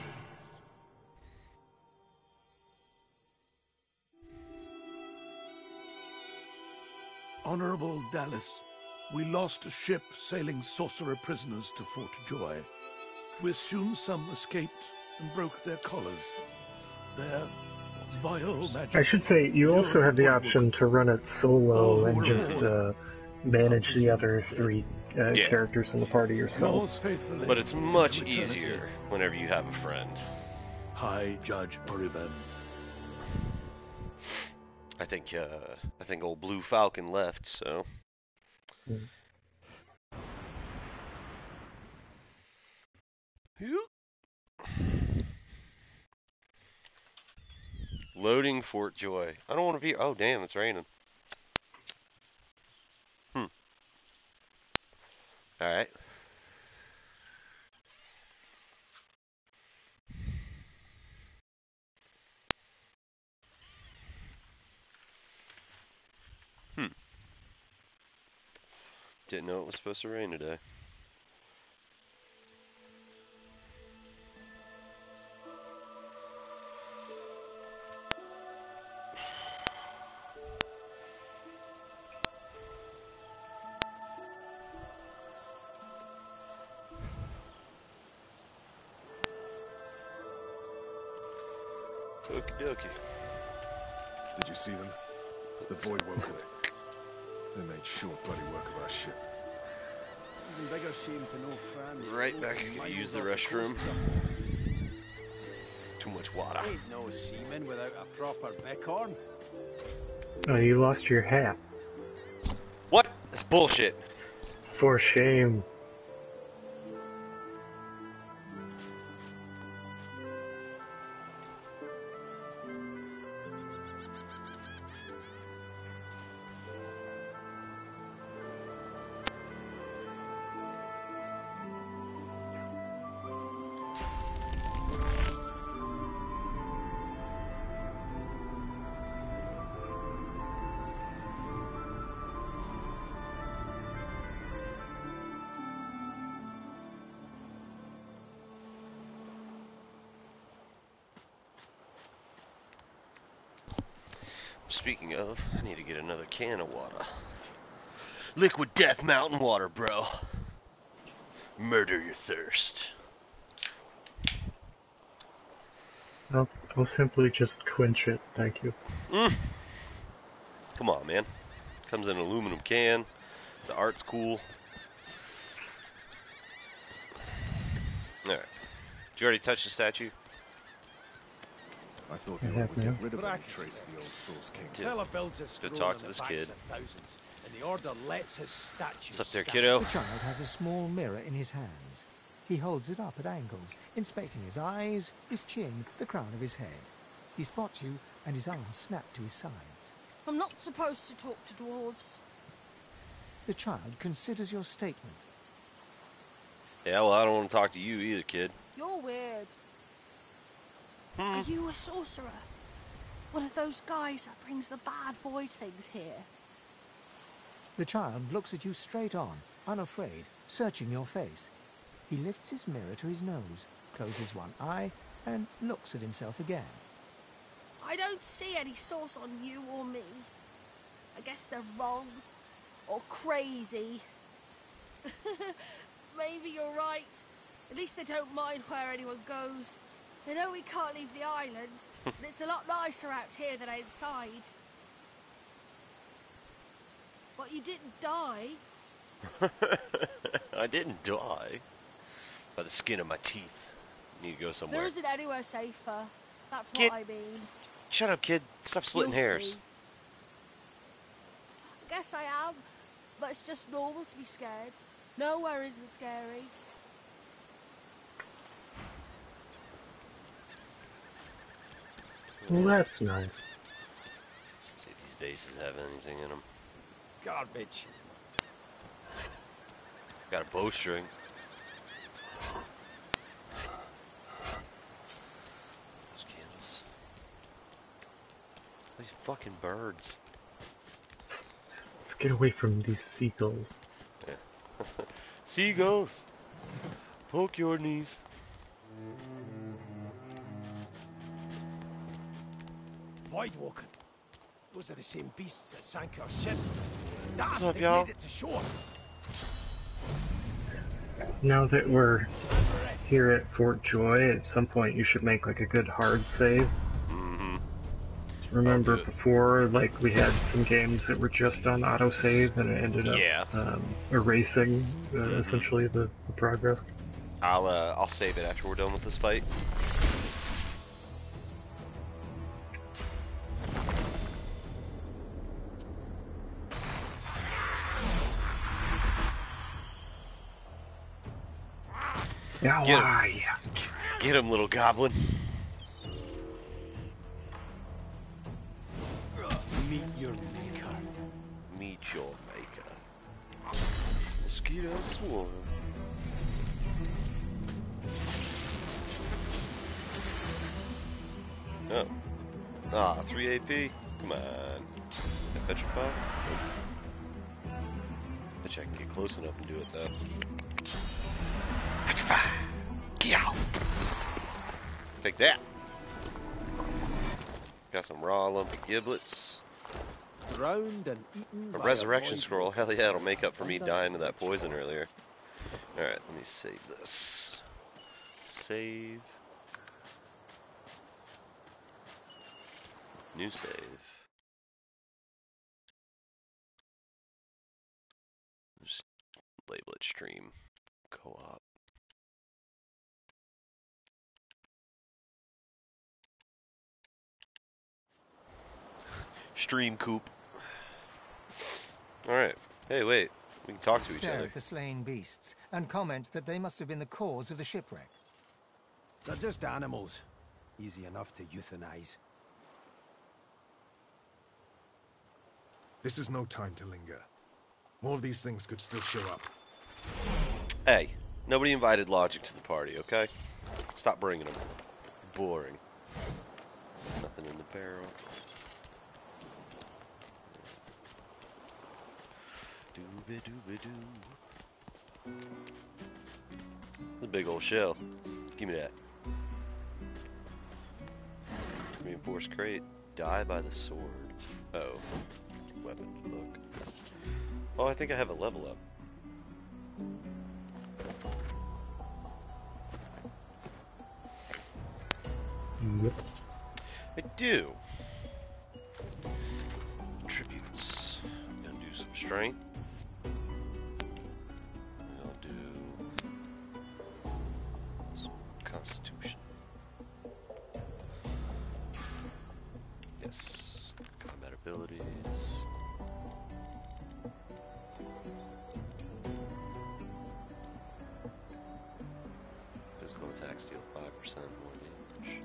Honorable Dallas, we lost a ship sailing sorcerer prisoners to Fort Joy. We assume some escaped and broke their collars. Their vile magic... I should say, you also have the option to run it solo and just manage the other 3 characters in the party yourself. But it's much easier whenever you have a friend. High Judge Oriven. I think old Blue Falcon left, so. Loading Fort Joy. I don't want to be. Oh damn, it's raining. Alright. Didn't know it was supposed to rain today. Okie dokie. Did you see them? The void woken. They made short bloody work of our ship. Even bigger shame to know France. Right back, you can use the restroom. Too much water. Ain't no seaman without a proper bighorn. Oh, you lost your hat. What? That's bullshit. For shame. Speaking of, I need to get another can of water. Liquid Death Mountain water, bro. Murder your thirst. I'll simply just quench it, thank you. Come on, man. Comes in an aluminum can. The art's cool. Alright. Did you already touch the statue? I thought you would get rid of any trace of the old Source King. Fella builds his Good throne talk on to the this backs kid. of thousands, and the order lets his statue What's up there, stand. kiddo? The child has a small mirror in his hands. He holds it up at angles, inspecting his eyes, his chin, the crown of his head. He spots you, and his arms snap to his sides. I'm not supposed to talk to dwarves. The child considers your statement. Yeah, well, I don't want to talk to you either, kid. You're weird. Are you a sorcerer? One of those guys that brings the bad void things here? The child looks at you straight on, unafraid, searching your face. He lifts his mirror to his nose, closes one eye, and looks at himself again. I don't see any source on you or me. I guess they're wrong. Or crazy. Maybe you're right. At least they don't mind where anyone goes. They know we can't leave the island, and it's a lot nicer out here than outside. But you didn't die. I didn't die. By the skin of my teeth. Need to go somewhere. There isn't anywhere safer. That's Kid. what I mean. Shut up, kid. Stop splitting You'll hairs. see. I guess I am, but it's just normal to be scared. Nowhere isn't scary. Well, that's nice. See if these bases have anything in them. Garbage. Got a bowstring. Those candles. These fucking birds. Let's get away from these seagulls. Yeah. Seagulls! Poke your knees. Voidwalker. Those are the same beasts that sank our ship. Damn, What's up, they y'all? made it to shore. Now that we're here at Fort Joy, at some point you should make like a good hard save. Remember before, like, we had some games that were just on autosave and it ended up erasing essentially the progress. I'll save it after we're done with this fight. Yeah, Get him, little goblin. Meet your maker. Meet your maker. This Mosquito swarm. Oh. Ah, 3 AP? Come on. Can I fetch a pop? Bet you I can get close enough and do it, though. Take that. Got some raw lumpy giblets. Drowned and eaten A by resurrection void scroll. walker. Hell yeah, it'll make up for me dying to that poison earlier. Alright, let me save this. Save. New save. Just label it stream co-op. Stream coop. Alright. Hey, wait. We can talk to each Stare other. at the slain beasts and comment that they must have been the cause of the shipwreck. They're just animals. Easy enough to euthanize. This is no time to linger. More of these things could still show up. Hey, nobody invited Logic to the party, okay? Stop bringing them. It's boring. Nothing in the barrel. Dooby-dooby-doo. The big old shell. Give me that. Reinforced crate. Die by the sword. Oh. Weapon. Look. Oh, I think I have a level up. Yep. I do. Attributes. Gonna do some strength. I'll do some constitution. Yes. Combat abilities. Physical attacks deal 5% more damage.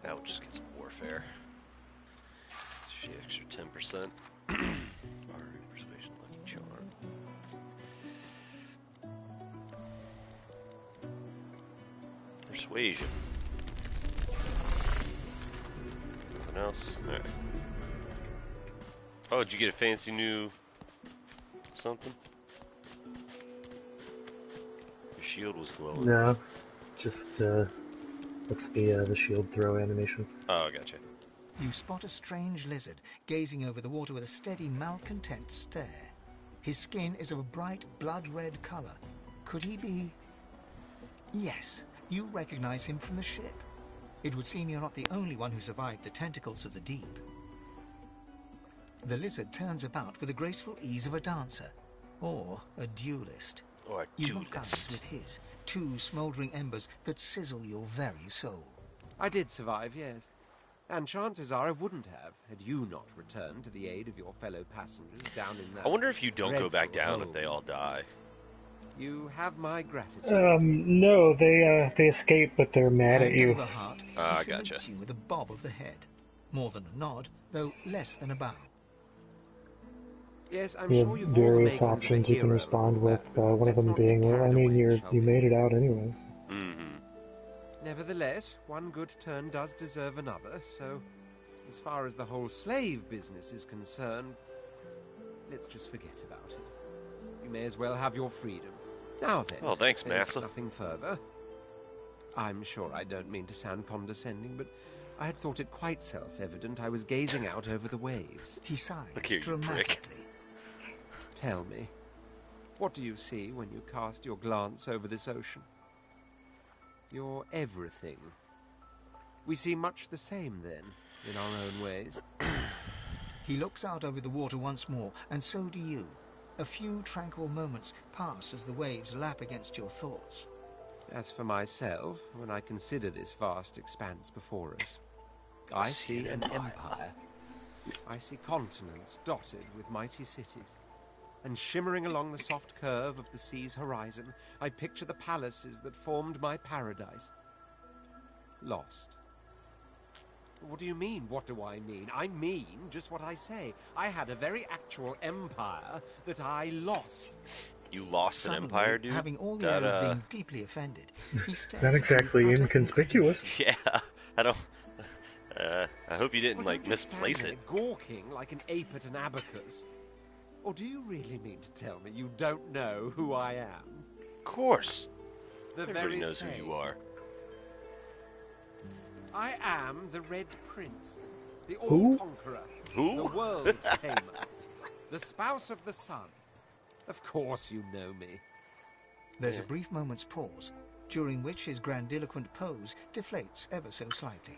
That would just get some warfare. She extra 10%. Bartering, persuasion, lucky charm. Persuasion. Nothing else? Alright. Oh, did you get a fancy new something? Your shield was glowing. No, just that's the shield throw animation. Oh, I gotcha. You spot a strange lizard gazing over the water with a steady, malcontent stare. His skin is of a bright, blood-red color. Could he be... Yes, you recognize him from the ship. It would seem you're not the only one who survived the tentacles of the deep. The lizard turns about with the graceful ease of a dancer, or a duelist. Or a you lock eyes with his, two smouldering embers that sizzle your very soul. I did survive, yes. And chances are I wouldn't have, had you not returned to the aid of your fellow passengers down in that... I wonder if you don't go back dreadful down hole. if they all die. You have my gratitude. No, they escape, but they're mad at you. I He gotcha. salutes you with a bob of the head. More than a nod, though less than a bow. Yes, I'm You sure have you've all the various makings of a options you can hero, respond with, one of them being, well, I mean, you made it out anyways. Mm-hmm. Nevertheless, one good turn does deserve another, so as far as the whole slave business is concerned, let's just forget about it. You may as well have your freedom. Now then, Oh, thanks, there's Massa. nothing further. I'm sure I don't mean to sound condescending, but I had thought it quite self-evident I was gazing out over the waves. He sighs Look here, you dramatically. Tell me, what do you see when you cast your glance over this ocean? Your everything. We see much the same, then, in our own ways. He looks out over the water once more, and so do you. A few tranquil moments pass as the waves lap against your thoughts. As for myself, when I consider this vast expanse before us, I see an empire. I see continents dotted with mighty cities. And shimmering along the soft curve of the sea's horizon, I picture the palaces that formed my paradise. lost. What do you mean, what do I mean? I mean just what I say. I had a very actual empire that I lost. You lost Suddenly, an empire, dude? Having all the air of being deeply offended, he stares Not exactly inconspicuous. Yeah, I don't... I hope you didn't, like, Don't just stand misplace there it. gawking like an ape at an abacus. Or do you really mean to tell me you don't know who I am? Of course. The Everybody very knows same. who you are. I am the Red Prince, the Who? All-Conqueror, Who? the World Tamer, the Spouse of the Sun. Of course you know me. There's a brief moment's pause, during which his grandiloquent pose deflates ever so slightly.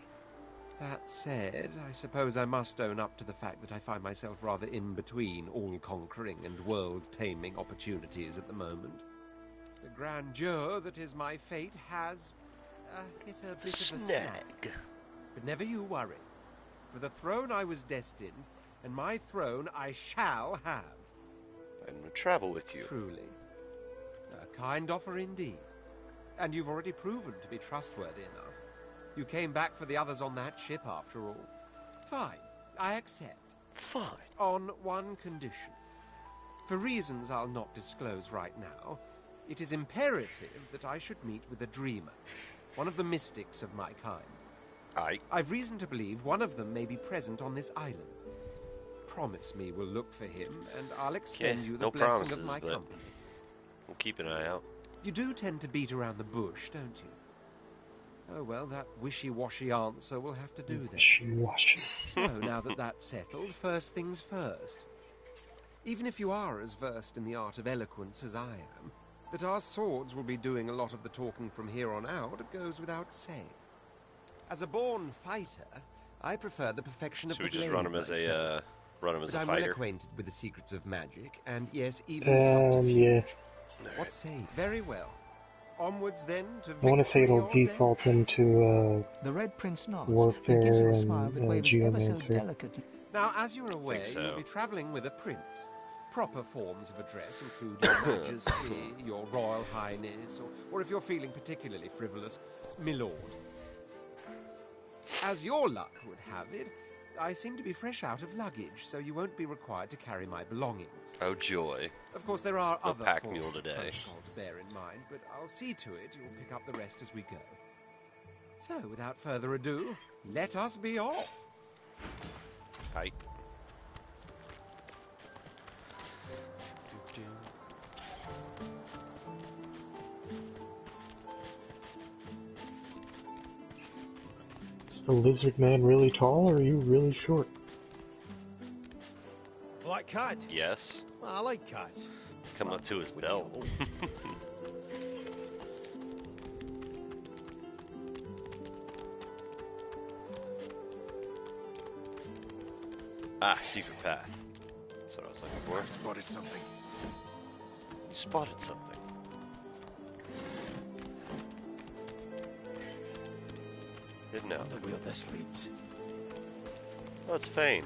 That said, I suppose I must own up to the fact that I find myself rather in between all-conquering and world-taming opportunities at the moment. The grandeur that is my fate has hit a bit of a snag. But never you worry. For the throne I was destined, and my throne I shall have. And we'll travel with you. Truly. A kind offer indeed. And you've already proven to be trustworthy enough. You came back for the others on that ship, after all. Fine, I accept. Fine. On one condition. For reasons I'll not disclose right now, it is imperative that I should meet with a dreamer, one of the mystics of my kind. I've reason to believe one of them may be present on this island. Promise me we'll look for him, and I'll extend you the blessing of my company. We'll keep an eye out. You do tend to beat around the bush, don't you? Oh, well, that wishy-washy answer will have to do then. Wishy-washy. So, now that that's settled, first things first. Even if you are as versed in the art of eloquence as I am, that our swords will be doing a lot of the talking from here on out, it goes without saying. As a born fighter, I prefer the perfection of the blade. Should we just run him as a but I'm fighter? well acquainted with the secrets of magic, and yes, even subterfuge. Yeah. What say? Very well. Onwards then to I want to say it'll victory or default into The Red Prince nods warfare and gives you a smile that and wavers ever so geomancer. delicately. Now, as you're aware, so. you'll be travelling with a prince. Proper forms of address include Your Majesty, Your Royal Highness, or if you're feeling particularly frivolous, My Lord. As your luck would have it, I seem to be fresh out of luggage, so you won't be required to carry my belongings. Oh, joy. Of course, there are No other pack forms mule of today. protocol to bear in mind, but I'll see to it you'll pick up the rest as we go. So, without further ado, let us be off. Hi. Is the lizard man really tall, or are you really short? Like cat? Yes. I like cats. Come up to his belt. Secret path. That's what I was looking for. I spotted something. You spotted something. Hidden out. Wonder where this leads. Oh, it's Fane.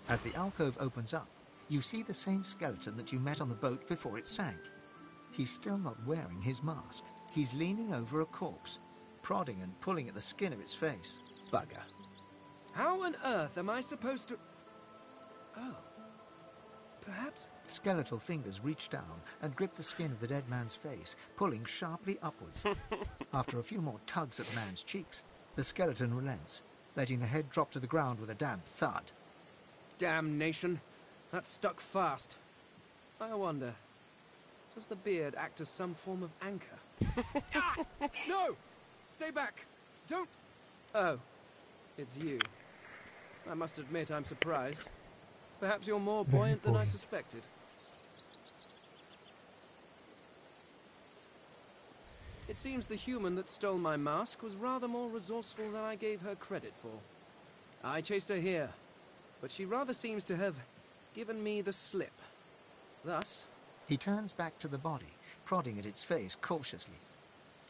As the alcove opens up, you see the same skeleton that you met on the boat before it sank. He's still not wearing his mask. He's leaning over a corpse, prodding and pulling at the skin of its face. Bugger. How on earth am I supposed to... Oh. Perhaps... Skeletal fingers reach down and grip the skin of the dead man's face, pulling sharply upwards. After a few more tugs at the man's cheeks, the skeleton relents, letting the head drop to the ground with a damp thud. Damnation. That stuck fast. I wonder, does the beard act as some form of anchor? Ah! No! Stay back! Don't... Oh. It's you. I must admit I'm surprised. Perhaps you're more buoyant than I suspected. It seems the human that stole my mask was rather more resourceful than I gave her credit for. I chased her here, but she rather seems to have given me the slip. Thus... He turns back to the body, prodding at its face cautiously.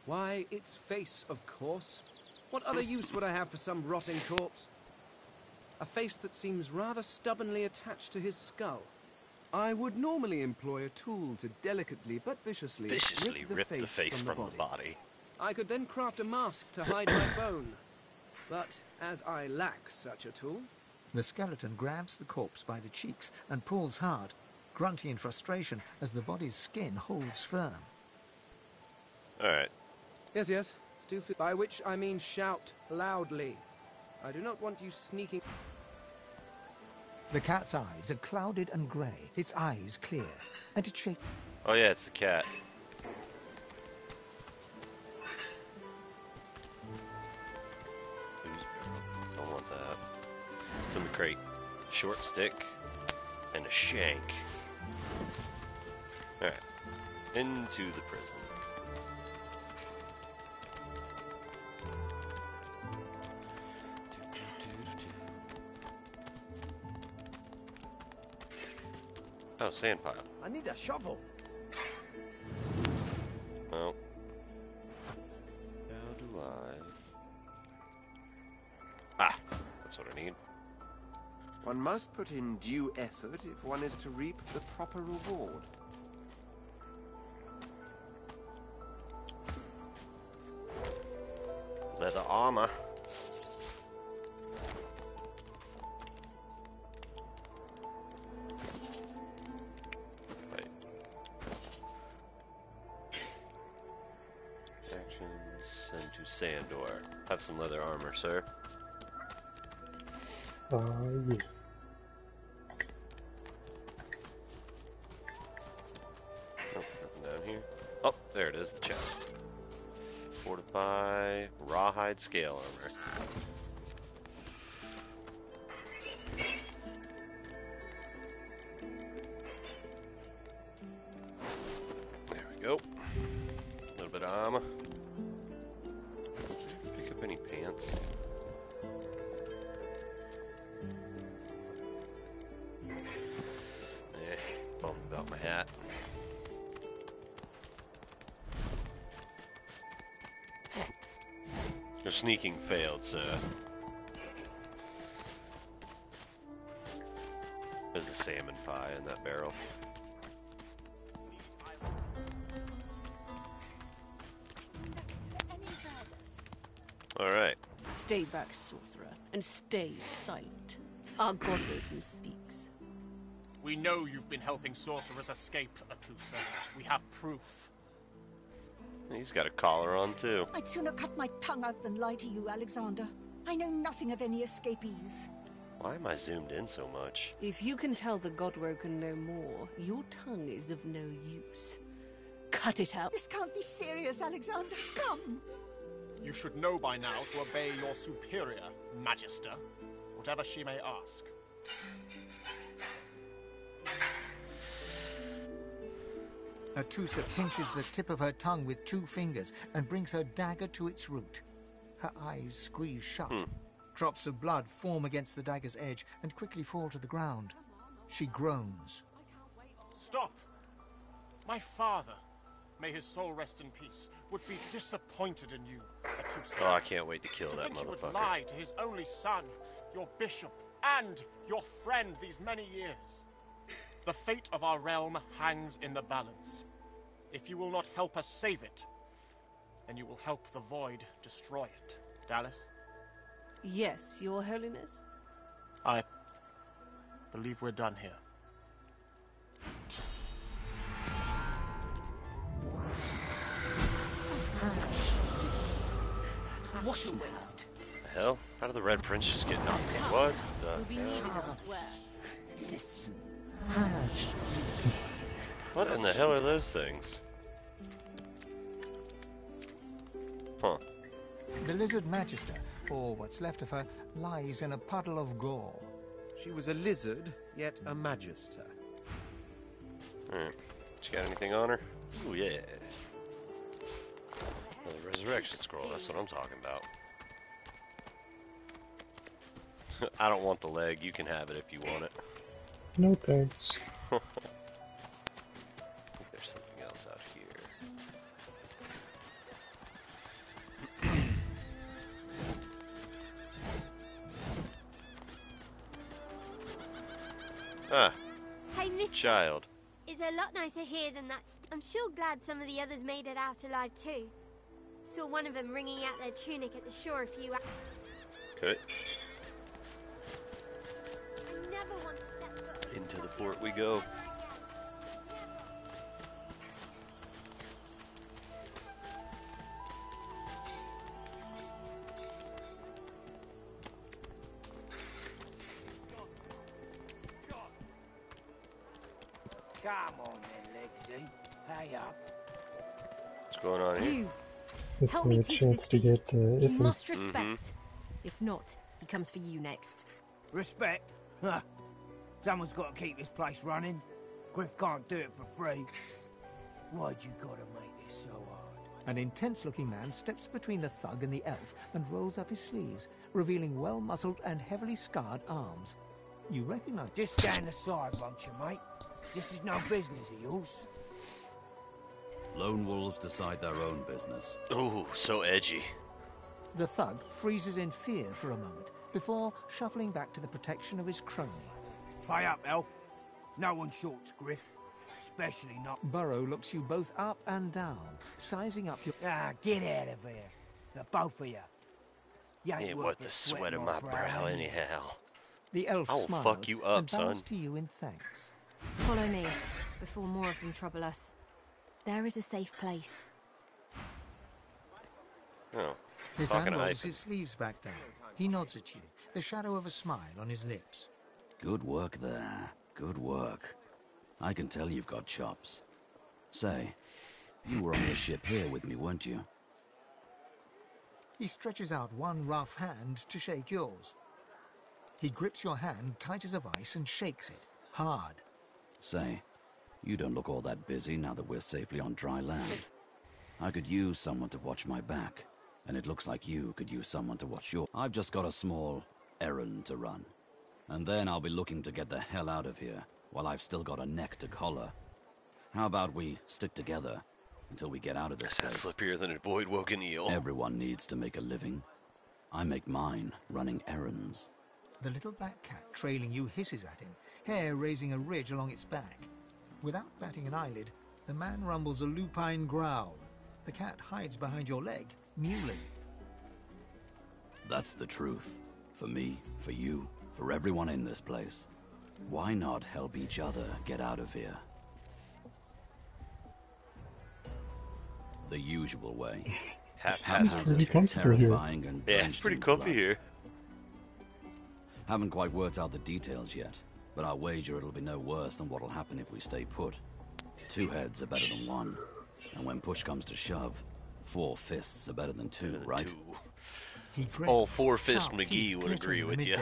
Why, its face, of course. What other use would I have for some rotting corpse? A face that seems rather stubbornly attached to his skull. I would normally employ a tool to delicately but viciously Rip the face from the body. I could then craft a mask to hide my bone. But as I lack such a tool... The skeleton grabs the corpse by the cheeks and pulls hard, grunting in frustration as the body's skin holds firm. Alright. Yes, yes. Do feel... By which I mean shout loudly. I do not want you sneaking... The cat's eyes are clouded and grey, its eyes clear, and it shakes... Oh yeah, it's the cat. Don't want that. It's in the crate. Short stick and a shank. Alright. Into the prison. Oh, sand pile. I need a shovel. Well, how do I... Ah, that's what I need. One must put in due effort if one is to reap the proper reward. Leather armor. Send to Sandor. Have some leather armor, sir. Yeah. Nope, nothing down here. Oh, there it is, the chest. Fortify rawhide scale armor. There we go. A little bit of armor. Pick up any pants. Bummed about my hat. Your sneaking failed, sir. There's a salmon pie in that barrel. Alright. Stay back, sorcerer, and stay silent. Our godwoken speaks. We know you've been helping sorcerers escape, Atrusa. We have proof. He's got a collar on, too. I'd sooner cut my tongue out than lie to you, Alexander. I know nothing of any escapees. Why am I zoomed in so much? If you can tell the godwoken no more, your tongue is of no use. Cut it out. This can't be serious, Alexander. Come. You should know by now to obey your superior, Magister, whatever she may ask. Atrusa pinches the tip of her tongue with 2 fingers and brings her dagger to its root. Her eyes squeeze shut. Drops of blood form against the dagger's edge and quickly fall to the ground. She groans. Stop! My father, may his soul rest in peace, would be disappointed in you, Atrusa. Oh, I can't wait to kill To that think you would motherfucker. lie to his only son, your bishop, and your friend these many years. The fate of our realm hangs in the balance. If you will not help us save it, then you will help the void destroy it. Dallas? Yes, your holiness? I believe we're done here. What a waste. The hell? How did the Red Prince just get knocked? What the Will be hell? needed elsewhere. Listen. What in the hell are those things? Huh. The lizard magister, or what's left of her, lies in a puddle of gore. She was a lizard, yet a magister. Alright. She got anything on her? Ooh, yeah. Another resurrection scroll, that's what I'm talking about. I don't want the leg, you can have it if you want it. No thanks. I think there's something else out here. Ah, Hey, Miss. child. It's a lot nicer here than that. I'm sure glad some of the others made it out alive too. Saw one of them wringing out their tunic at the shore a few hours. Okay. Never want to set foot. Into the fort we go. Come on then, Lexi. Hey up. What's going on here? This Help is me a teach chance this to get beast. You iffy. must respect. If not, he comes for you next. Respect? Huh. Someone's got to keep this place running. Griff can't do it for free. Why'd you gotta make this so hard? An intense-looking man steps between the thug and the elf and rolls up his sleeves, revealing well-muscled and heavily scarred arms. You recognize... Just stand aside, won't you, mate? This is no business of yours. Lone wolves decide their own business. Ooh, so edgy. The thug freezes in fear for a moment before shuffling back to the protection of his crony. Pay up, elf. No one shorts Griff. Especially not... Burrow looks you both up and down, sizing up your... Ah, get out of here. The both of you. You ain't What worth the sweat of my brow anyhow. The elf I will smiles fuck you up, and bows son. to you in thanks. Follow me, before more of them trouble us. There is a safe place. Oh, If fucking rolls hyping. his sleeves back down, he nods at you, the shadow of a smile on his lips. Good work there. Good work. I can tell you've got chops. Say, you were on this ship here with me, weren't you? He stretches out one rough hand to shake yours. He grips your hand tight as a vice and shakes it, hard. Say, you don't look all that busy now that we're safely on dry land. I could use someone to watch my back, and it looks like you could use someone to watch your... I've just got a small errand to run. And then I'll be looking to get the hell out of here, while I've still got a neck to collar. How about we stick together until we get out of this place? Slippier than a Boyd woken eel. Everyone needs to make a living. I make mine running errands. The little black cat trailing you hisses at him, hair raising a ridge along its back. Without batting an eyelid, the man rumbles a lupine growl. The cat hides behind your leg, mewling. That's the truth. For me, for you, for everyone in this place. Why not help each other get out of here? The usual way. Haphazard, terrifying, and yeah, it's pretty comfy here. Haven't quite worked out the details yet, but I'll wager it'll be no worse than what'll happen if we stay put. 2 heads are better than 1, and when push comes to shove, 4 fists are better than 2, right? All 4-fist McGee would agree with you.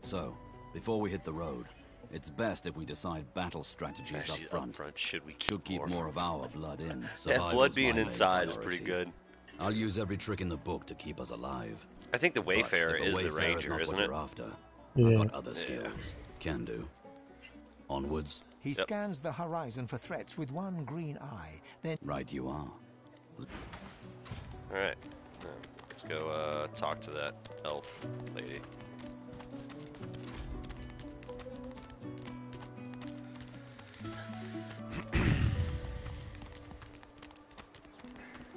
So, before we hit the road, it's best if we decide battle strategies up front. Should keep more of our blood in. Yeah, blood being inside is pretty good. I'll use every trick in the book to keep us alive. I think the Wayfarer is the Ranger, isn't it? After, Yeah. I've got other skills. Can do. Onwards. He scans the horizon for threats with one green eye, then... Right you are. Alright. Let's go talk to that elf lady.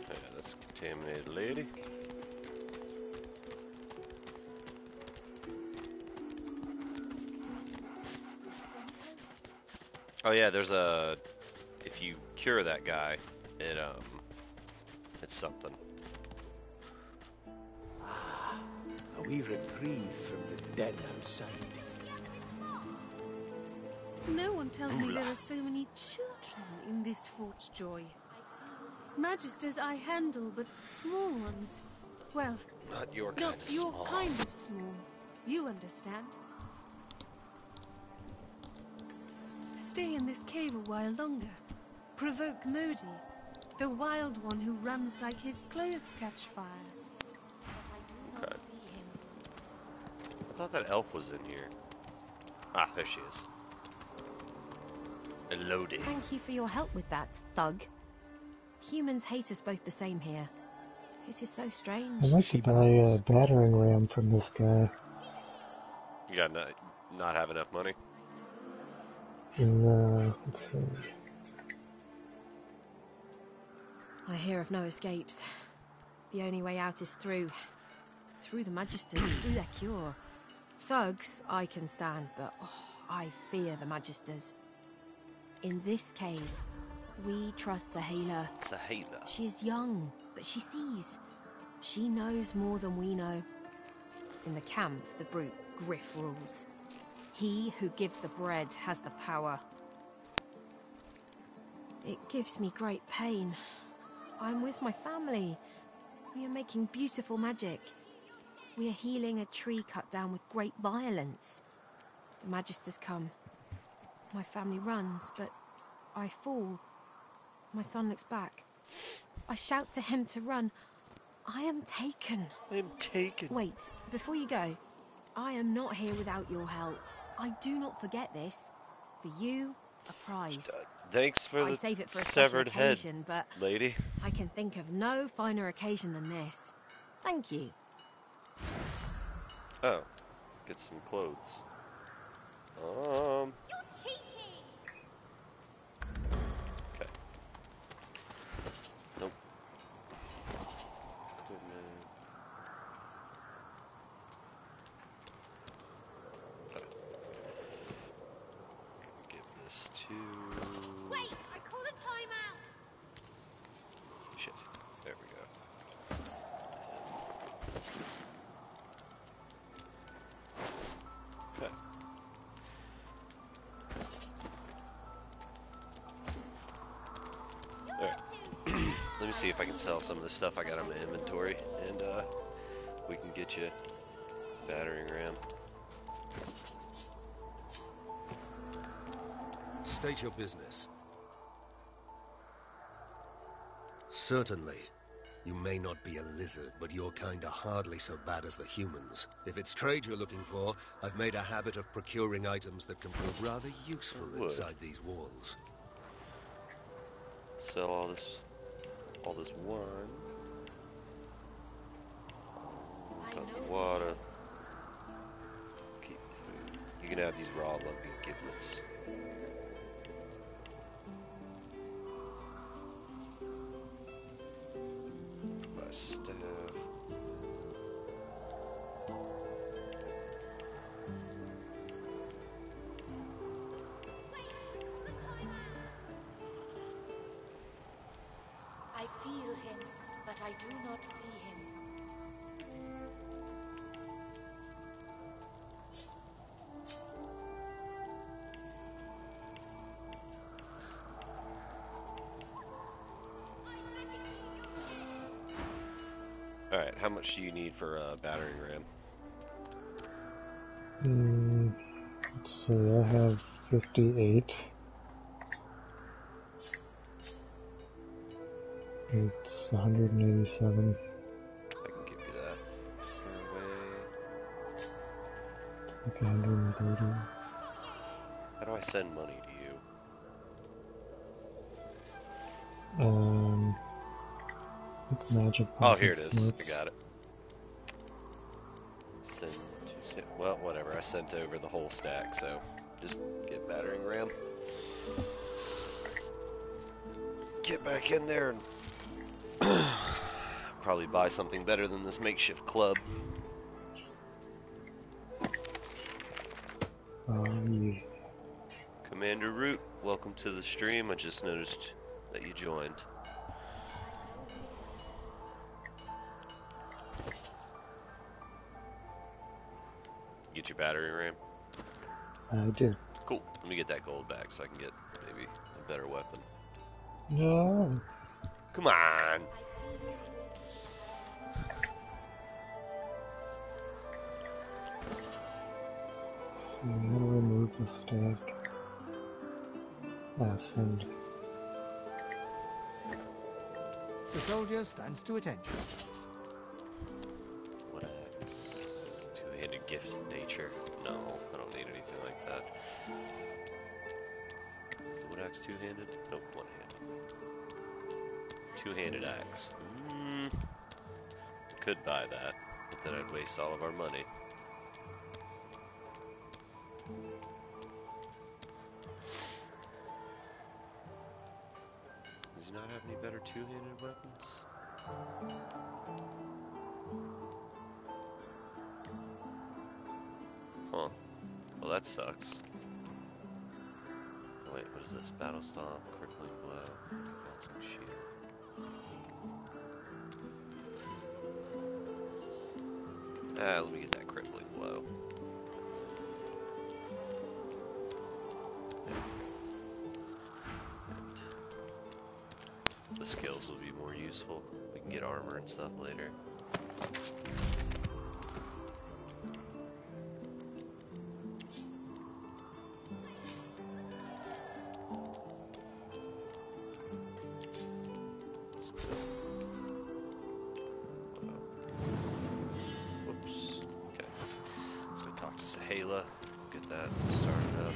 Yeah, that's contaminated lady. Oh yeah, there's a... If you cure that guy, it's something. A wee reprieve from the dead outside. No one tells me there are so many children in this Fort Joy. Magisters I handle, but small ones. Well, not your kind not of your small. kind of small. You understand. Stay in this cave a while longer. Provoke Modi, the wild one who runs like his clothes catch fire. Okay. I thought that elf was in here. Ah, there she is. Elodie. Thank you for your help with that, thug. Humans hate us both the same here. This is so strange. I'd like to buy a battering ram from this guy. You got not have enough money? And, let's see. I hear of no escapes. The only way out is through the Magisters, through their cure. Thugs I can stand, but I fear the Magisters. In this cave, we trust Sahela. Sahela. She is young, but she sees. She knows more than we know. In the camp, the brute Griff rules. He who gives the bread has the power. It gives me great pain. I'm with my family. We are making beautiful magic. We are healing a tree cut down with great violence. The Magisters come. My family runs, but I fall. My son looks back. I shout to him to run. I am taken. I am taken. Wait, before you go, I am not here without your help. I do not forget this. For you, a prize. Thanks for I the save it for a severed special head, occasion, but lady. I can think of no finer occasion than this. Thank you. Oh, get some clothes. You're cheating! Okay. Nope. Equipment. Okay. Give this to... Wait, I called a timeout! Shit. There we go. Okay. Alright. Let me see if I can sell some of the stuff I got on my inventory, and we can get you battering ram. State your business. Certainly. You may not be a lizard, but you're kinda hardly so bad as the humans. If it's trade you're looking for, I've made a habit of procuring items that can prove rather useful inside these walls. Sell all this wine. Got water. Keep food. You can have these raw lumpy giblets. My staff. I feel him, but I do not see him. Alright, how much do you need for battering ram? Let's see, I have 58. It's 187. I can give you that. Is there a way? Like 130. How do I send money to you? It's magic. Oh, here it is. Notes. I got it. Send to... Well, whatever. I sent over the whole stack, so just get battering ram. Get back in there and probably buy something better than this makeshift club. Yeah. Commander Root, welcome to the stream. I just noticed that you joined. Get your battery ram? I do. Cool. Let me get that gold back so I can get maybe a better weapon. No. Come on. So I'm gonna remove the stack. Send. The soldier stands to attention. What axe? Two-handed gift of nature. No, I don't need anything like that. Is the wood axe two-handed? Nope, one-handed. Two-handed axe. Could buy that, but then I'd waste all of our money. Is he not not have any better two-handed weapons? Huh. Well, that sucks. Oh, wait, what is this? Battle Stomp, Crippling Blow, Melting Shield. Let me get that Crippling Blow. The skills will be more useful. We can get armor and stuff later. Whoops. Okay. Let's go talk to Sahela. Get that started up.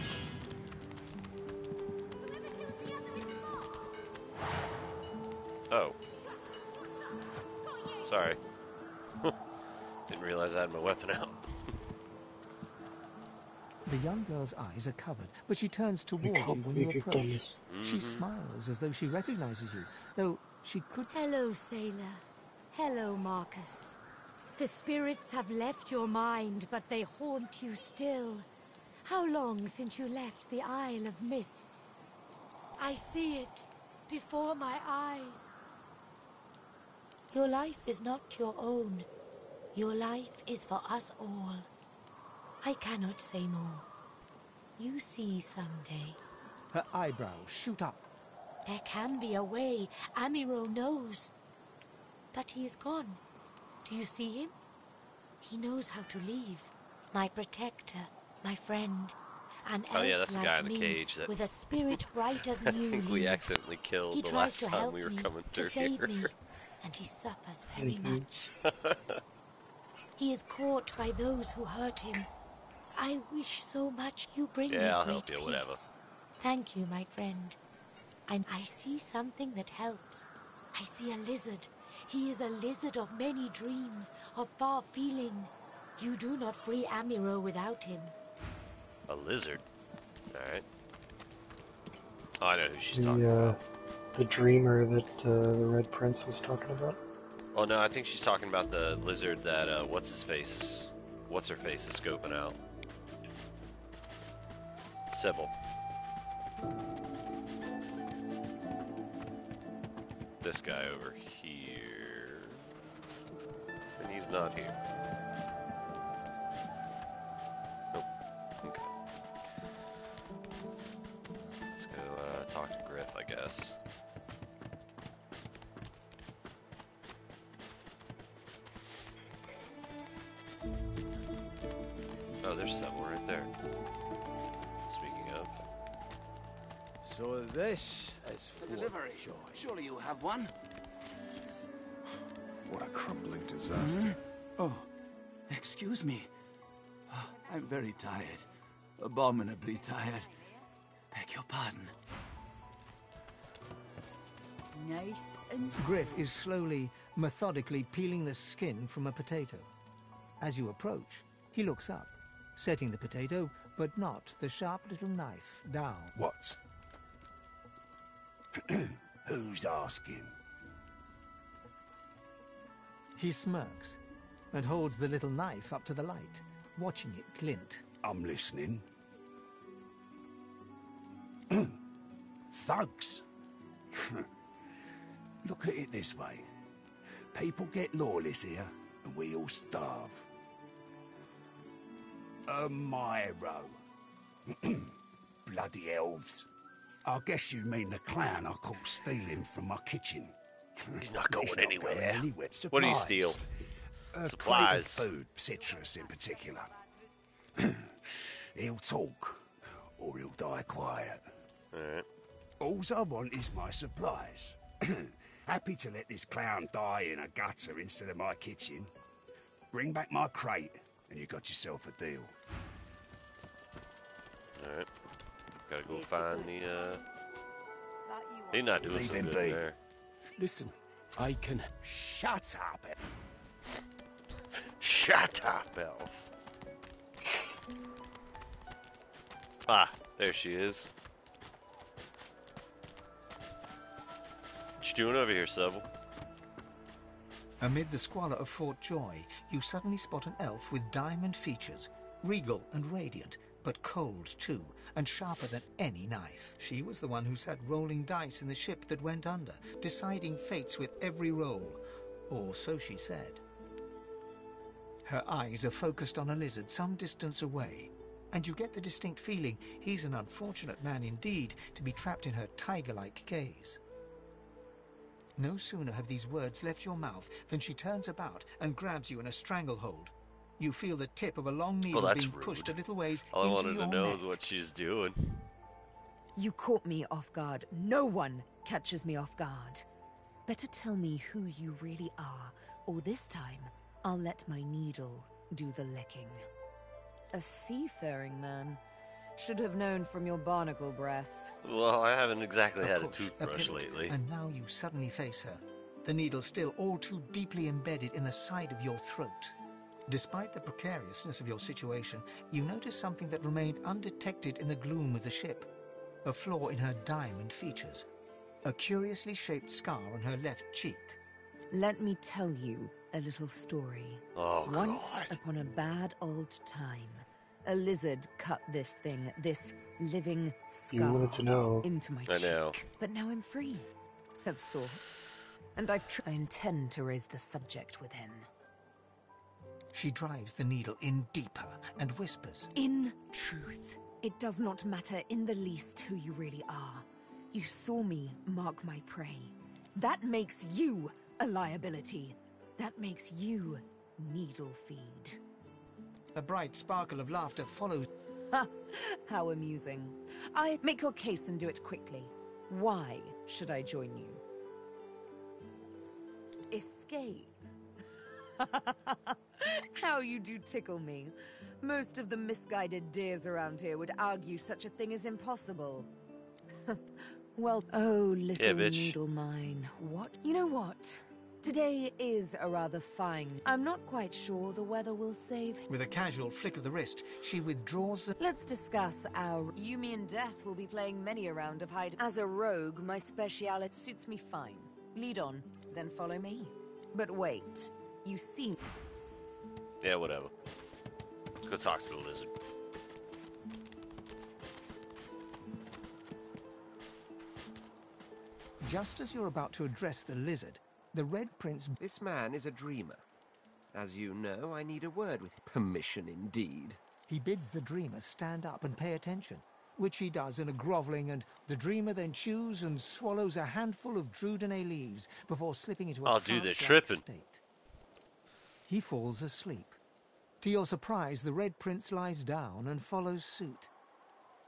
Oh. Sorry. Didn't realize I had my weapon out. The young girl's eyes are covered, but she turns toward you when you approach. She smiles as though she recognizes you, though she could... Hello, sailor. Hello, Marcus. The spirits have left your mind, but they haunt you still. How long since you left the Isle of Mists? I see it before my eyes. Your life is not your own. Your life is for us all. I cannot say more. You see someday. Her eyebrows shoot up. There can be a way. Amiro knows. But he is gone. Do you see him? He knows how to leave. My protector, my friend. An elf that's the like guy in the me, cage that with a spirit bright as I new think we leaves. accidentally killed He the tries last to time help we were me, coming to through save here. me, and he suffers very much. He is caught by those who hurt him. I wish so much you bring me I'll great help you, peace. whatever. Thank you, my friend. I see something that helps. I see a lizard. He is a lizard of many dreams, of far feeling. You do not free Amiro without him. A lizard? Alright. Oh, I know who she's talking about. The dreamer that the Red Prince was talking about? Oh no, I think she's talking about the lizard that, what's-her-face is scoping out. Sybil. This guy over here. And he's not here. Nope. Okay. Let's go talk to Griff, I guess. Oh, there's someone right there. Speaking of. So this is The delivery. Surely you have one. What a crumbling disaster. Oh, excuse me. Oh, I'm very tired. Abominably tired. Beg your pardon. Nice and... Griff is slowly, methodically peeling the skin from a potato. As you approach, he looks up, setting the potato, but not the sharp little knife, down. What? Who's asking? He smirks and holds the little knife up to the light, watching it glint. I'm listening. Thugs. Look at it this way. People get lawless here, and we all starve. Amiro. Bloody elves. I guess you mean the clown I caught stealing from my kitchen. He's not going anywhere. Anywhere. What do you steal? Supplies. Food, citrus in particular. He'll talk, or he'll die quiet. Alright. All I want is my supplies. Happy to let this clown die in a gutter instead of my kitchen. Bring back my crate, and you got yourself a deal. Alright. Gotta go find the, He's not doing Leave so him good be. there. Listen, I can... Shut up, Shut up, Elf. Ah, there she is. doing over here, Seville? Amid the squalor of Fort Joy, you suddenly spot an elf with diamond features, regal and radiant, but cold too, and sharper than any knife. She was the one who sat rolling dice in the ship that went under, deciding fates with every roll, or so she said. Her eyes are focused on a lizard some distance away, and you get the distinct feeling he's an unfortunate man indeed to be trapped in her tiger-like gaze. No sooner have these words left your mouth than she turns about and grabs you in a stranglehold. You feel the tip of a long needle being pushed a little ways All I into wanted your to know neck. is what she's doing. You caught me off guard. No one catches me off guard. Better tell me who you really are, or this time I'll let my needle do the licking. A seafaring man. Should have known from your barnacle breath. Well, I haven't exactly A had a push, toothbrush pivot, lately. And now you suddenly face her, the needle still all too deeply embedded in the side of your throat. Despite the precariousness of your situation, you notice something that remained undetected in the gloom of the ship. A flaw in her diamond features. A curiously shaped scar on her left cheek. Let me tell you a little story. Oh, Once God. upon a bad old time, a lizard cut this thing, this living You scar, wanted to know. into my I cheek. know. But now I'm free, of sorts. And I intend to raise the subject with him. She drives the needle in deeper and whispers. In truth, it does not matter in the least who you really are. You saw me mark my prey. That makes you a liability. That makes you needle feed. A bright sparkle of laughter follows. Ha! How amusing. I make your case and do it quickly. Why should I join you? Escape. How you do tickle me. Most of the misguided deers around here would argue such a thing is impossible. Well, oh, little bitch. needle mine. What? You know what? Today is a rather fine. I'm not quite sure the weather will save. With a casual flick of the wrist, she withdraws the... Let's discuss our... Yumi and Death will be playing many a round of hide. As a rogue, my speciality suits me fine. Lead on, then follow me. But wait, you see... Yeah, whatever. Let's go talk to the lizard. Just as you're about to address the lizard, the Red Prince... This man is a dreamer. As you know, I need a word with permission indeed. He bids the dreamer stand up and pay attention, which he does in a groveling, and the dreamer then chews and swallows a handful of Druidine leaves before slipping into a I'll do the trance-like tripping. state. He falls asleep. To your surprise, the Red Prince lies down and follows suit.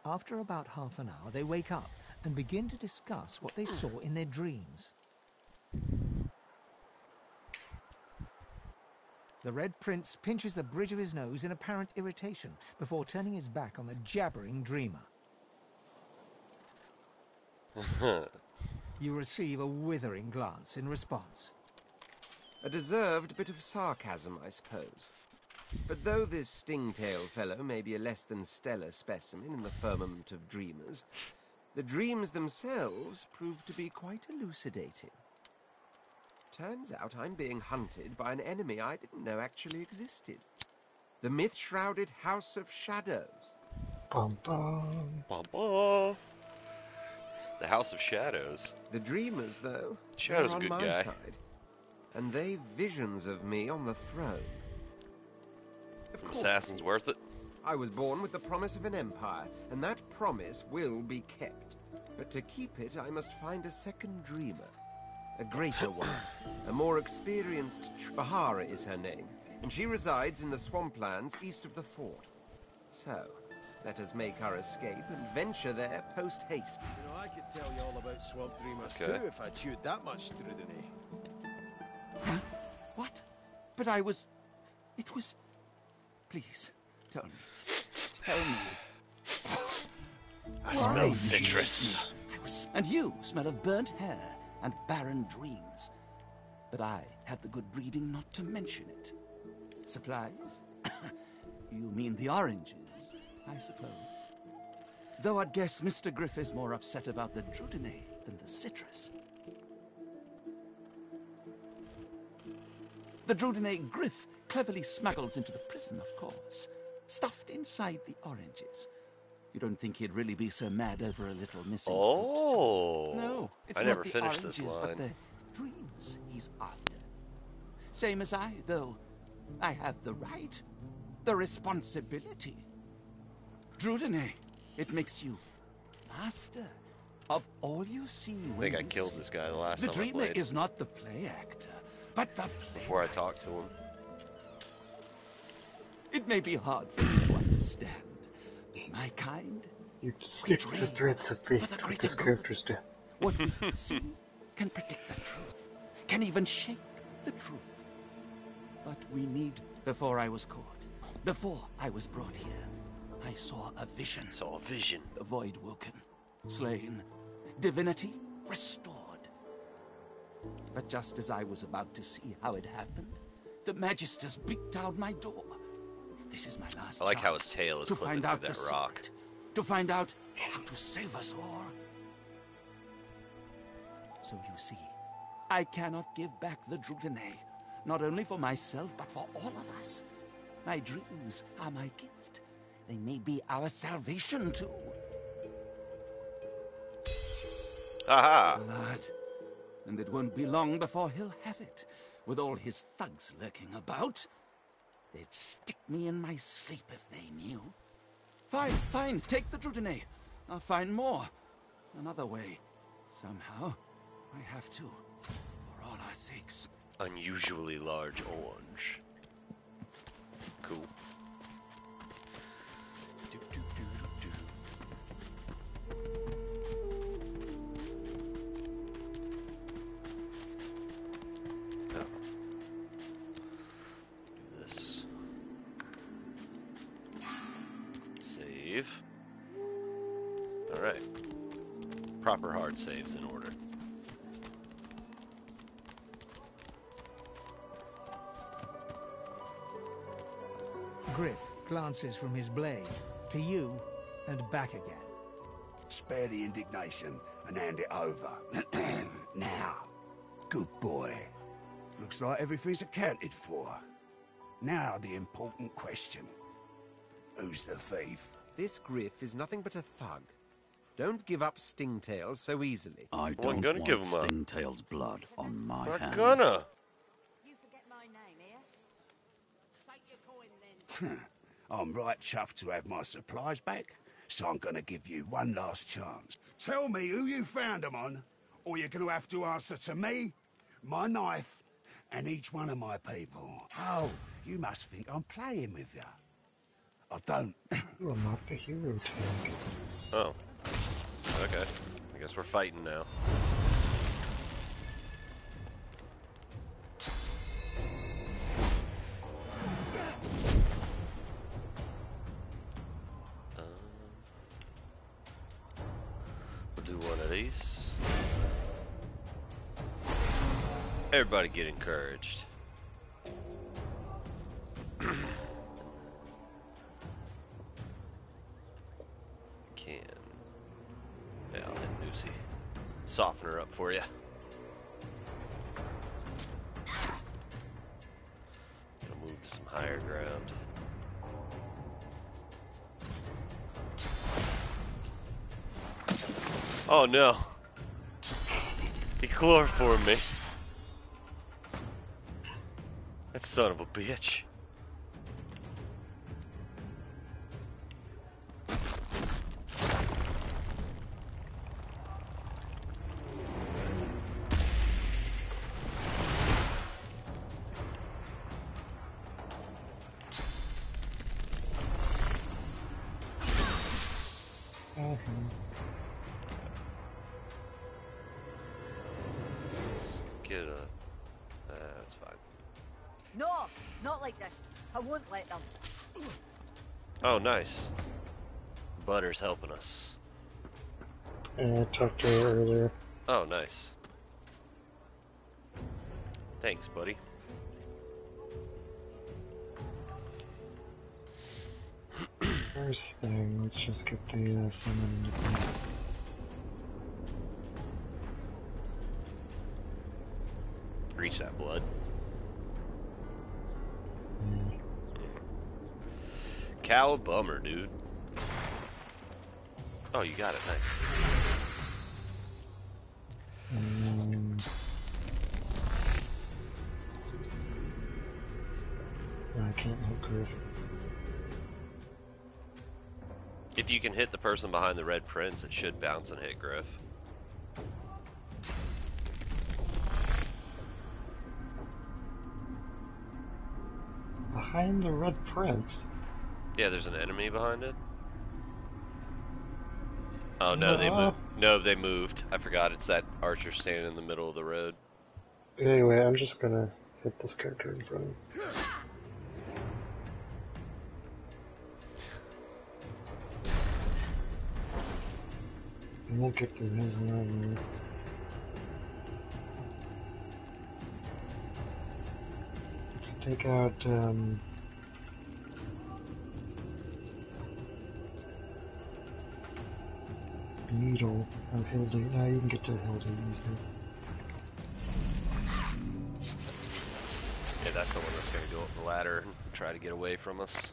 After about half an hour, they wake up and begin to discuss what they saw in their dreams. The Red Prince pinches the bridge of his nose in apparent irritation before turning his back on the jabbering dreamer. You receive a withering glance in response. A deserved bit of sarcasm, I suppose. But though this stingtail fellow may be a less than stellar specimen in the firmament of dreamers, the dreams themselves prove to be quite elucidating. Turns out I'm being hunted by an enemy I didn't know actually existed. The myth-shrouded House of Shadows. Bum bum. Bum bum. The House of Shadows. The dreamers, though, Shadow's are a on good my guy. side. And they've visions of me on the throne. Of course, Assassin's worth it. I was born with the promise of an empire, and that promise will be kept. But to keep it, I must find a second dreamer. A greater one. A more experienced... Bahara is her name, and she resides in the swamplands east of the fort. So, let us make our escape and venture there post-haste. You know, I could tell you all about swamp dreamers Okay. too if I chewed that much Druidine. Huh? What? But I was... It was... Please, tell me. Tell me. I smell citrus. And you smell of burnt hair and barren dreams. But I have the good breeding not to mention it. Supplies? You mean the oranges, I suppose. Though I'd guess Mr. Griff is more upset about the Druidine than the citrus. The Druidine Griff cleverly smuggles into the prison, of course, stuffed inside the oranges. You don't think he'd really be so mad over a little missing fruit? No, it's I not never the finished oranges, this but line. the dreams he's after. Same as I, though. I have the right, the responsibility. Druidine, it makes you master of all you see when I think I you killed see. this guy the last The time I dreamer played. is not the play actor, but the play. Before I talked to him. It may be hard for you to understand. My kind. You skip the threads of fate what this characters do. What we see can predict the truth, can even shape the truth. But we need... Before I was caught, before I was brought here, I saw a vision. The void woken, slain, divinity restored. But just as I was about to see how it happened, the Magisters beat down my door. This is my last I like how chance his tail is to clipping find through out that the rock. secret, to find out how to save us all. So you see, I cannot give back the Druidine, not only for myself, but for all of us. My dreams are my gift. They may be our salvation, too. Aha! Blood. And it won't be long before he'll have it, with all his thugs lurking about. They'd stick me in my sleep if they knew. Fine, take the Druidine. I'll find more. Another way. Somehow, I have to. For all our sakes. Unusually large orange. Cool. Oh. Do this. Save. Alright. Proper hard saves in order. Griff glances from his blade to you and back again. Spare the indignation and hand it over. Now, good boy. Looks like everything's accounted for. Now the important question. Who's the thief? This Griff is nothing but a thug. Don't give up Stingtails so easily. I don't want Stingtail's blood on my hands. I'm gonna. You forget my name here? Take your coin then. I'm right chuffed to have my supplies back, so I'm gonna give you one last chance. Tell me who you found them on, or you're gonna have to answer to me, my knife, and each one of my people. Oh, you must think I'm playing with you. I don't. You are not the hero tag. Oh. Okay. I guess we're fighting now. We'll do one of these. Everybody get encouraged. Yeah, I'll hit Lucy. Soften her up for you. Gonna move to some higher ground. Oh no! He chloroformed me. That son of a bitch. Let's get a... that's fine. No, not like this. I won't let them. Oh, nice. Butter's helping us. I talked to her earlier. Oh, nice. Thanks, buddy. First thing, let's just get the summon. Reach that blood. Cowabummer, dude. Oh, you got it. Nice. I can't hit Griff. If you can hit the person behind the red prince, it should bounce and hit Griff. Behind the red prince? Yeah, there's an enemy behind it. Oh no, they moved. No, they moved. I forgot. It's that archer standing in the middle of the road. Anyway, I'm just gonna hit this character in front of me. I won't get through his line. Let's take out, Needle or Hildy. No, you can get to Hildy easily. Yeah, that's the one that's going to go up the ladder and try to get away from us.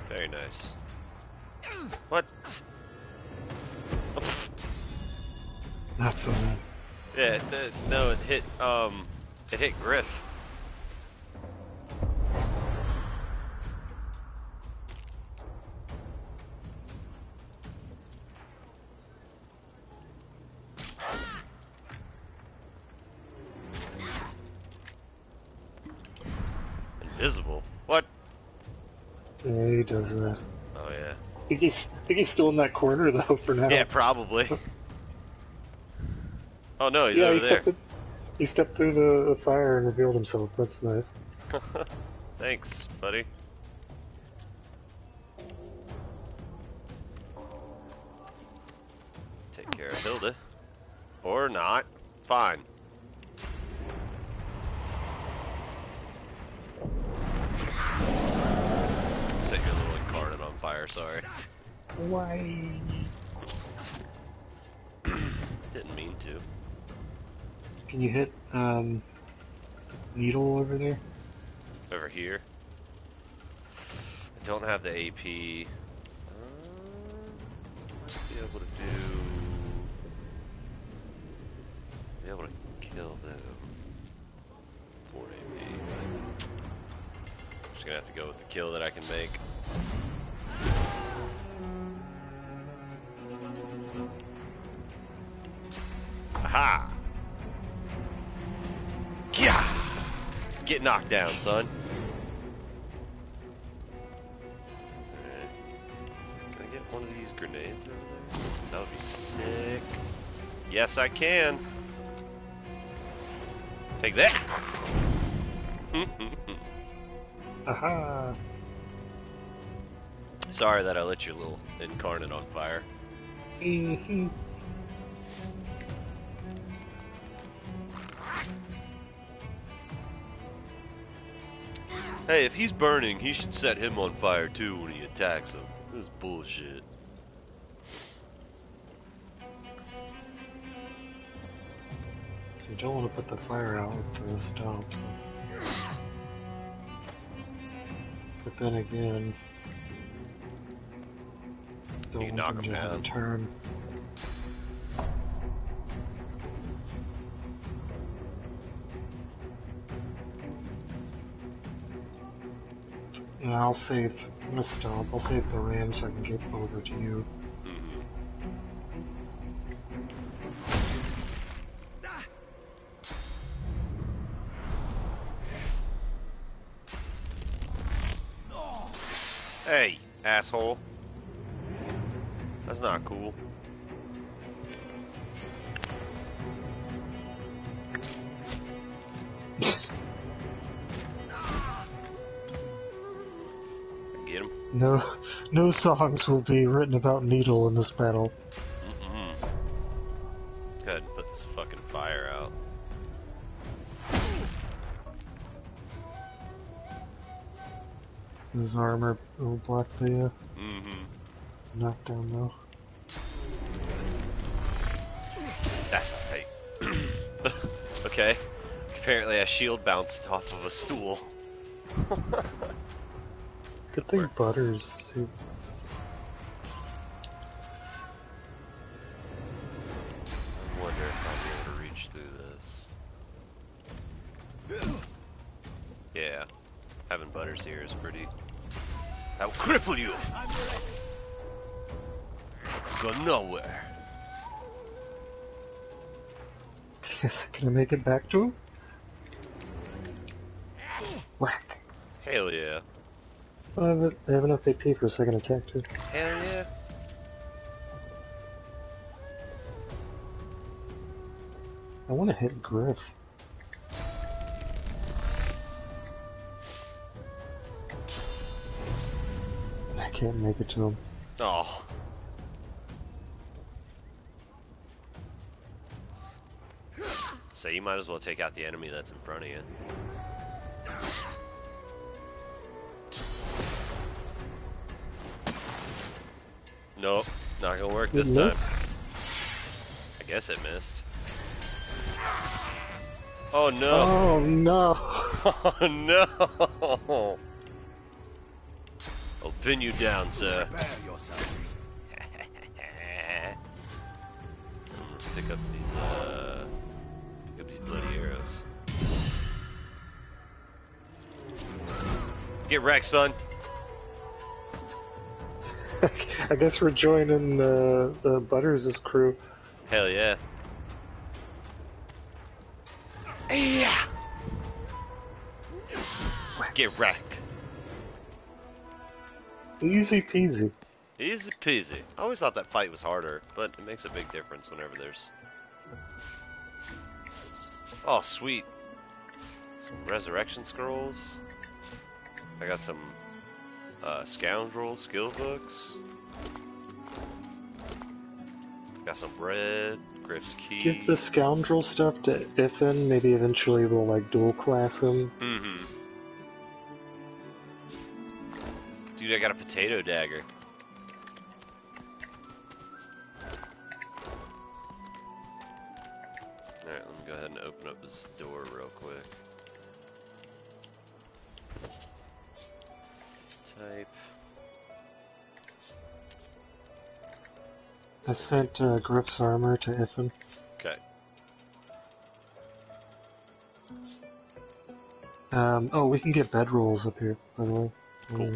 Very nice. What? Not so nice. Yeah, no, it hit Griff. Invisible? What? Yeah, he does that. Oh yeah. I think he's still in that corner though for now. Yeah, probably. Oh no, he's over there. He stepped through the fire and revealed himself. That's nice. Thanks, buddy. Take care of Hilda. Or not. Fine. Set your little incarnate on fire, sorry. Why? Didn't mean to. Can you hit Needle over there? Over here. I don't have the AP. Might be able to be able to kill them. 4 AP. I'm just gonna have to go with the kill that I can make. Aha! Yeah! Get knocked down, son. Alright. Can I get one of these grenades over there? That would be sick. Yes, I can. Take that! Aha! Sorry that I lit your little incarnate on fire. Mm-hmm. Hey, if he's burning, he should set him on fire too when he attacks him. This is bullshit. So you don't want to put the fire out with the stomp. But then again, don't you can want knock them him to have a down. turn. Yeah, I'll save. I'm gonna stomp. I'll save the ram so I can get over to you. Hey, asshole. That's not cool. Get him. No songs will be written about Needle in this battle. Go ahead and put this fucking fire out. His armor will block the Mm-hmm. knockdown though. That's alright. Okay. Apparently a shield bounced off of a stool. Good thing Butters. I wonder if I'll be able to reach through this. Yeah. Having Butters here is pretty... I'll cripple you! Go nowhere. Can I make it back to him? Whack. Hell yeah. Well, I have enough AP for a second attack too. Hell yeah. I want to hit Griff. I can't make it to him. Oh. So you might as well take out the enemy that's in front of you. Nope, not gonna work this time. I guess it missed. Oh no! Oh no! Oh no! I'll pin you down, sir. Let's pick up these bloody arrows. Get wrecked, son. I guess we're joining the Butters' crew. Hell yeah. Yeah. Get wrecked. Easy peasy. Easy peasy. I always thought that fight was harder, but it makes a big difference whenever there's... Oh, sweet. Some resurrection scrolls. I got some scoundrel skill books. Got some bread, Griff's key. Give the scoundrel stuff to Iffen, maybe eventually we'll like dual class him. Mm-hmm. Dude, I got a potato dagger. Alright, let me go ahead and open up this door real quick. Type. I sent Griff's armor to Iffen. Okay. Oh, we can get bedrolls up here, by the way. Cool.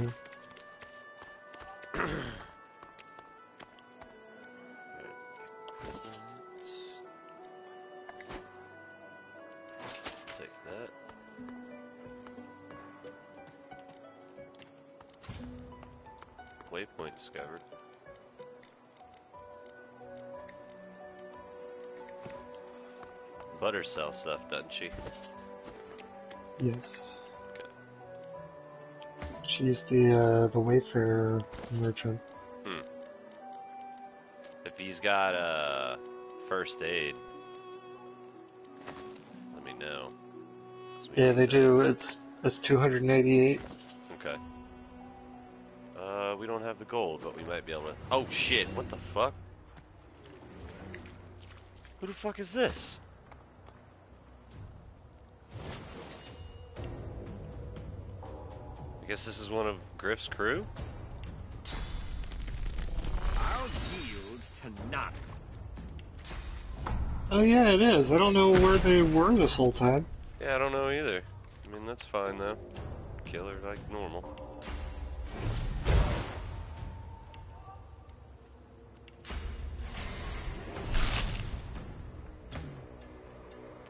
Take that. Waypoint discovered. Butter sells stuff, doesn't she? Yes. Okay. She's the Wayfarer merchant. Hmm. If he's got first aid, let me know. Yeah, they do. It's 288. Okay. We don't have the gold, but we might be able to. Oh shit! What the fuck? Who the fuck is this? I guess this is one of Griff's crew? I'll yield to none. Oh yeah, it is. I don't know where they were this whole time. Yeah, I don't know either. I mean, that's fine though. Kill her like normal.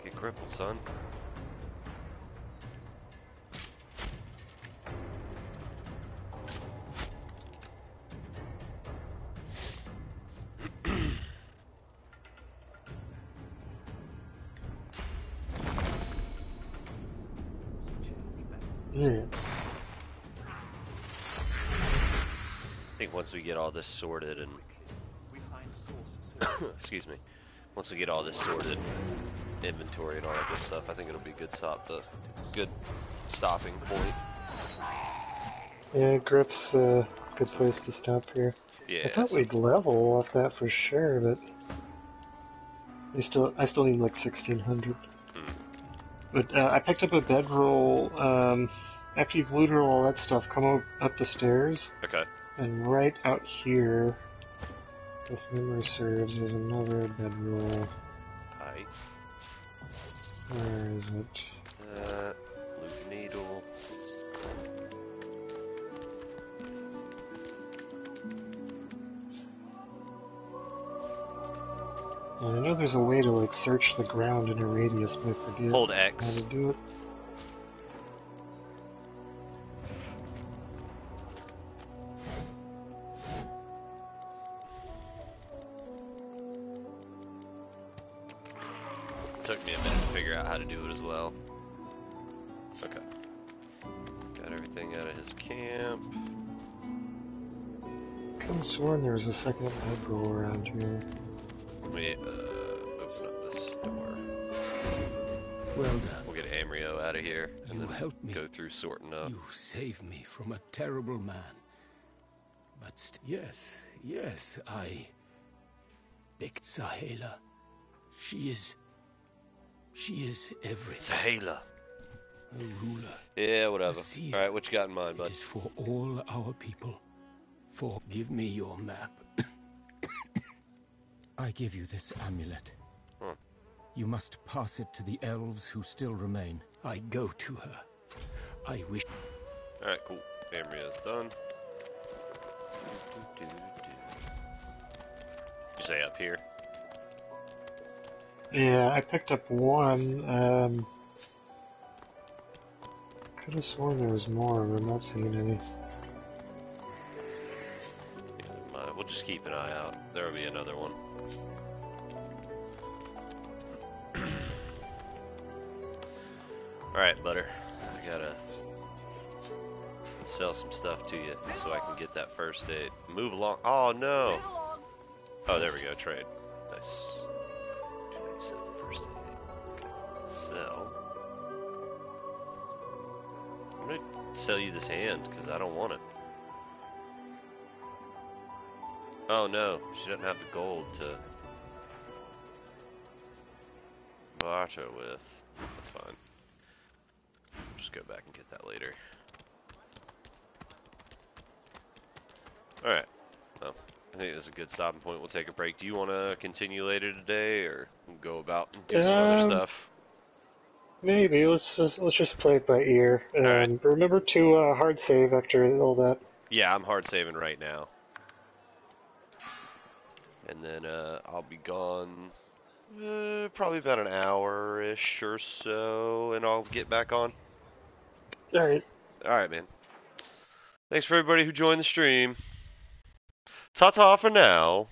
Get crippled, son. Yeah. I think once we get all this sorted and excuse me, once we get all this sorted, inventory and all that good stuff, I think it'll be a good stopping point. Yeah, Griff's a good place to stop here. Yeah. I thought we'd level off that for sure, but I still need like 1600. But I picked up a bedroll. After you've looted all that stuff, come up the stairs. Okay. And right out here, if memory serves, there's another bedroll. Hi. Where is it? Loot needle. I know there's a way to like search the ground in a radius, but I forget Hold X. how to do it. Took me a minute to figure out how to do it as well. Okay. Got everything out of his camp. I could have sworn there was a second bedroll around here. Let me open up this door. Well done. We'll get Amrio out of here and You then helped me. go through sorting up. You saved me from a terrible man. But yes, I... Big Sahela. She is everything. Sahela. A ruler. Yeah, whatever. Alright, what you got in mind, bud? It is for all our people. Give me your map. I give you this amulet. You must pass it to the elves who still remain. I go to her. I wish... Alright, cool. Amrio's done. You say up here? Yeah, I picked up one. Could have sworn there was more, but I'm not seeing any. Yeah, never mind. We'll just keep an eye out. There'll be another one. Alright, Butter. I gotta sell some stuff to you so I can get that first aid. Move along. Oh, no! Oh, there we go. Trade. Nice. 297 first aid. Okay. Sell. I'm gonna sell you this hand because I don't want it. Oh no, she doesn't have the gold to barter with. That's fine. Just go back and get that later. Alright. Well, I think this is a good stopping point. We'll take a break. Do you want to continue later today, or go about and do some other stuff? Maybe let's just play it by ear. Alright. Remember to hard save after all that. Yeah, I'm hard saving right now. And then I'll be gone probably about an hour-ish or so, and I'll get back on. Alright. Alright, man. Thanks for everybody who joined the stream. Ta-ta for now.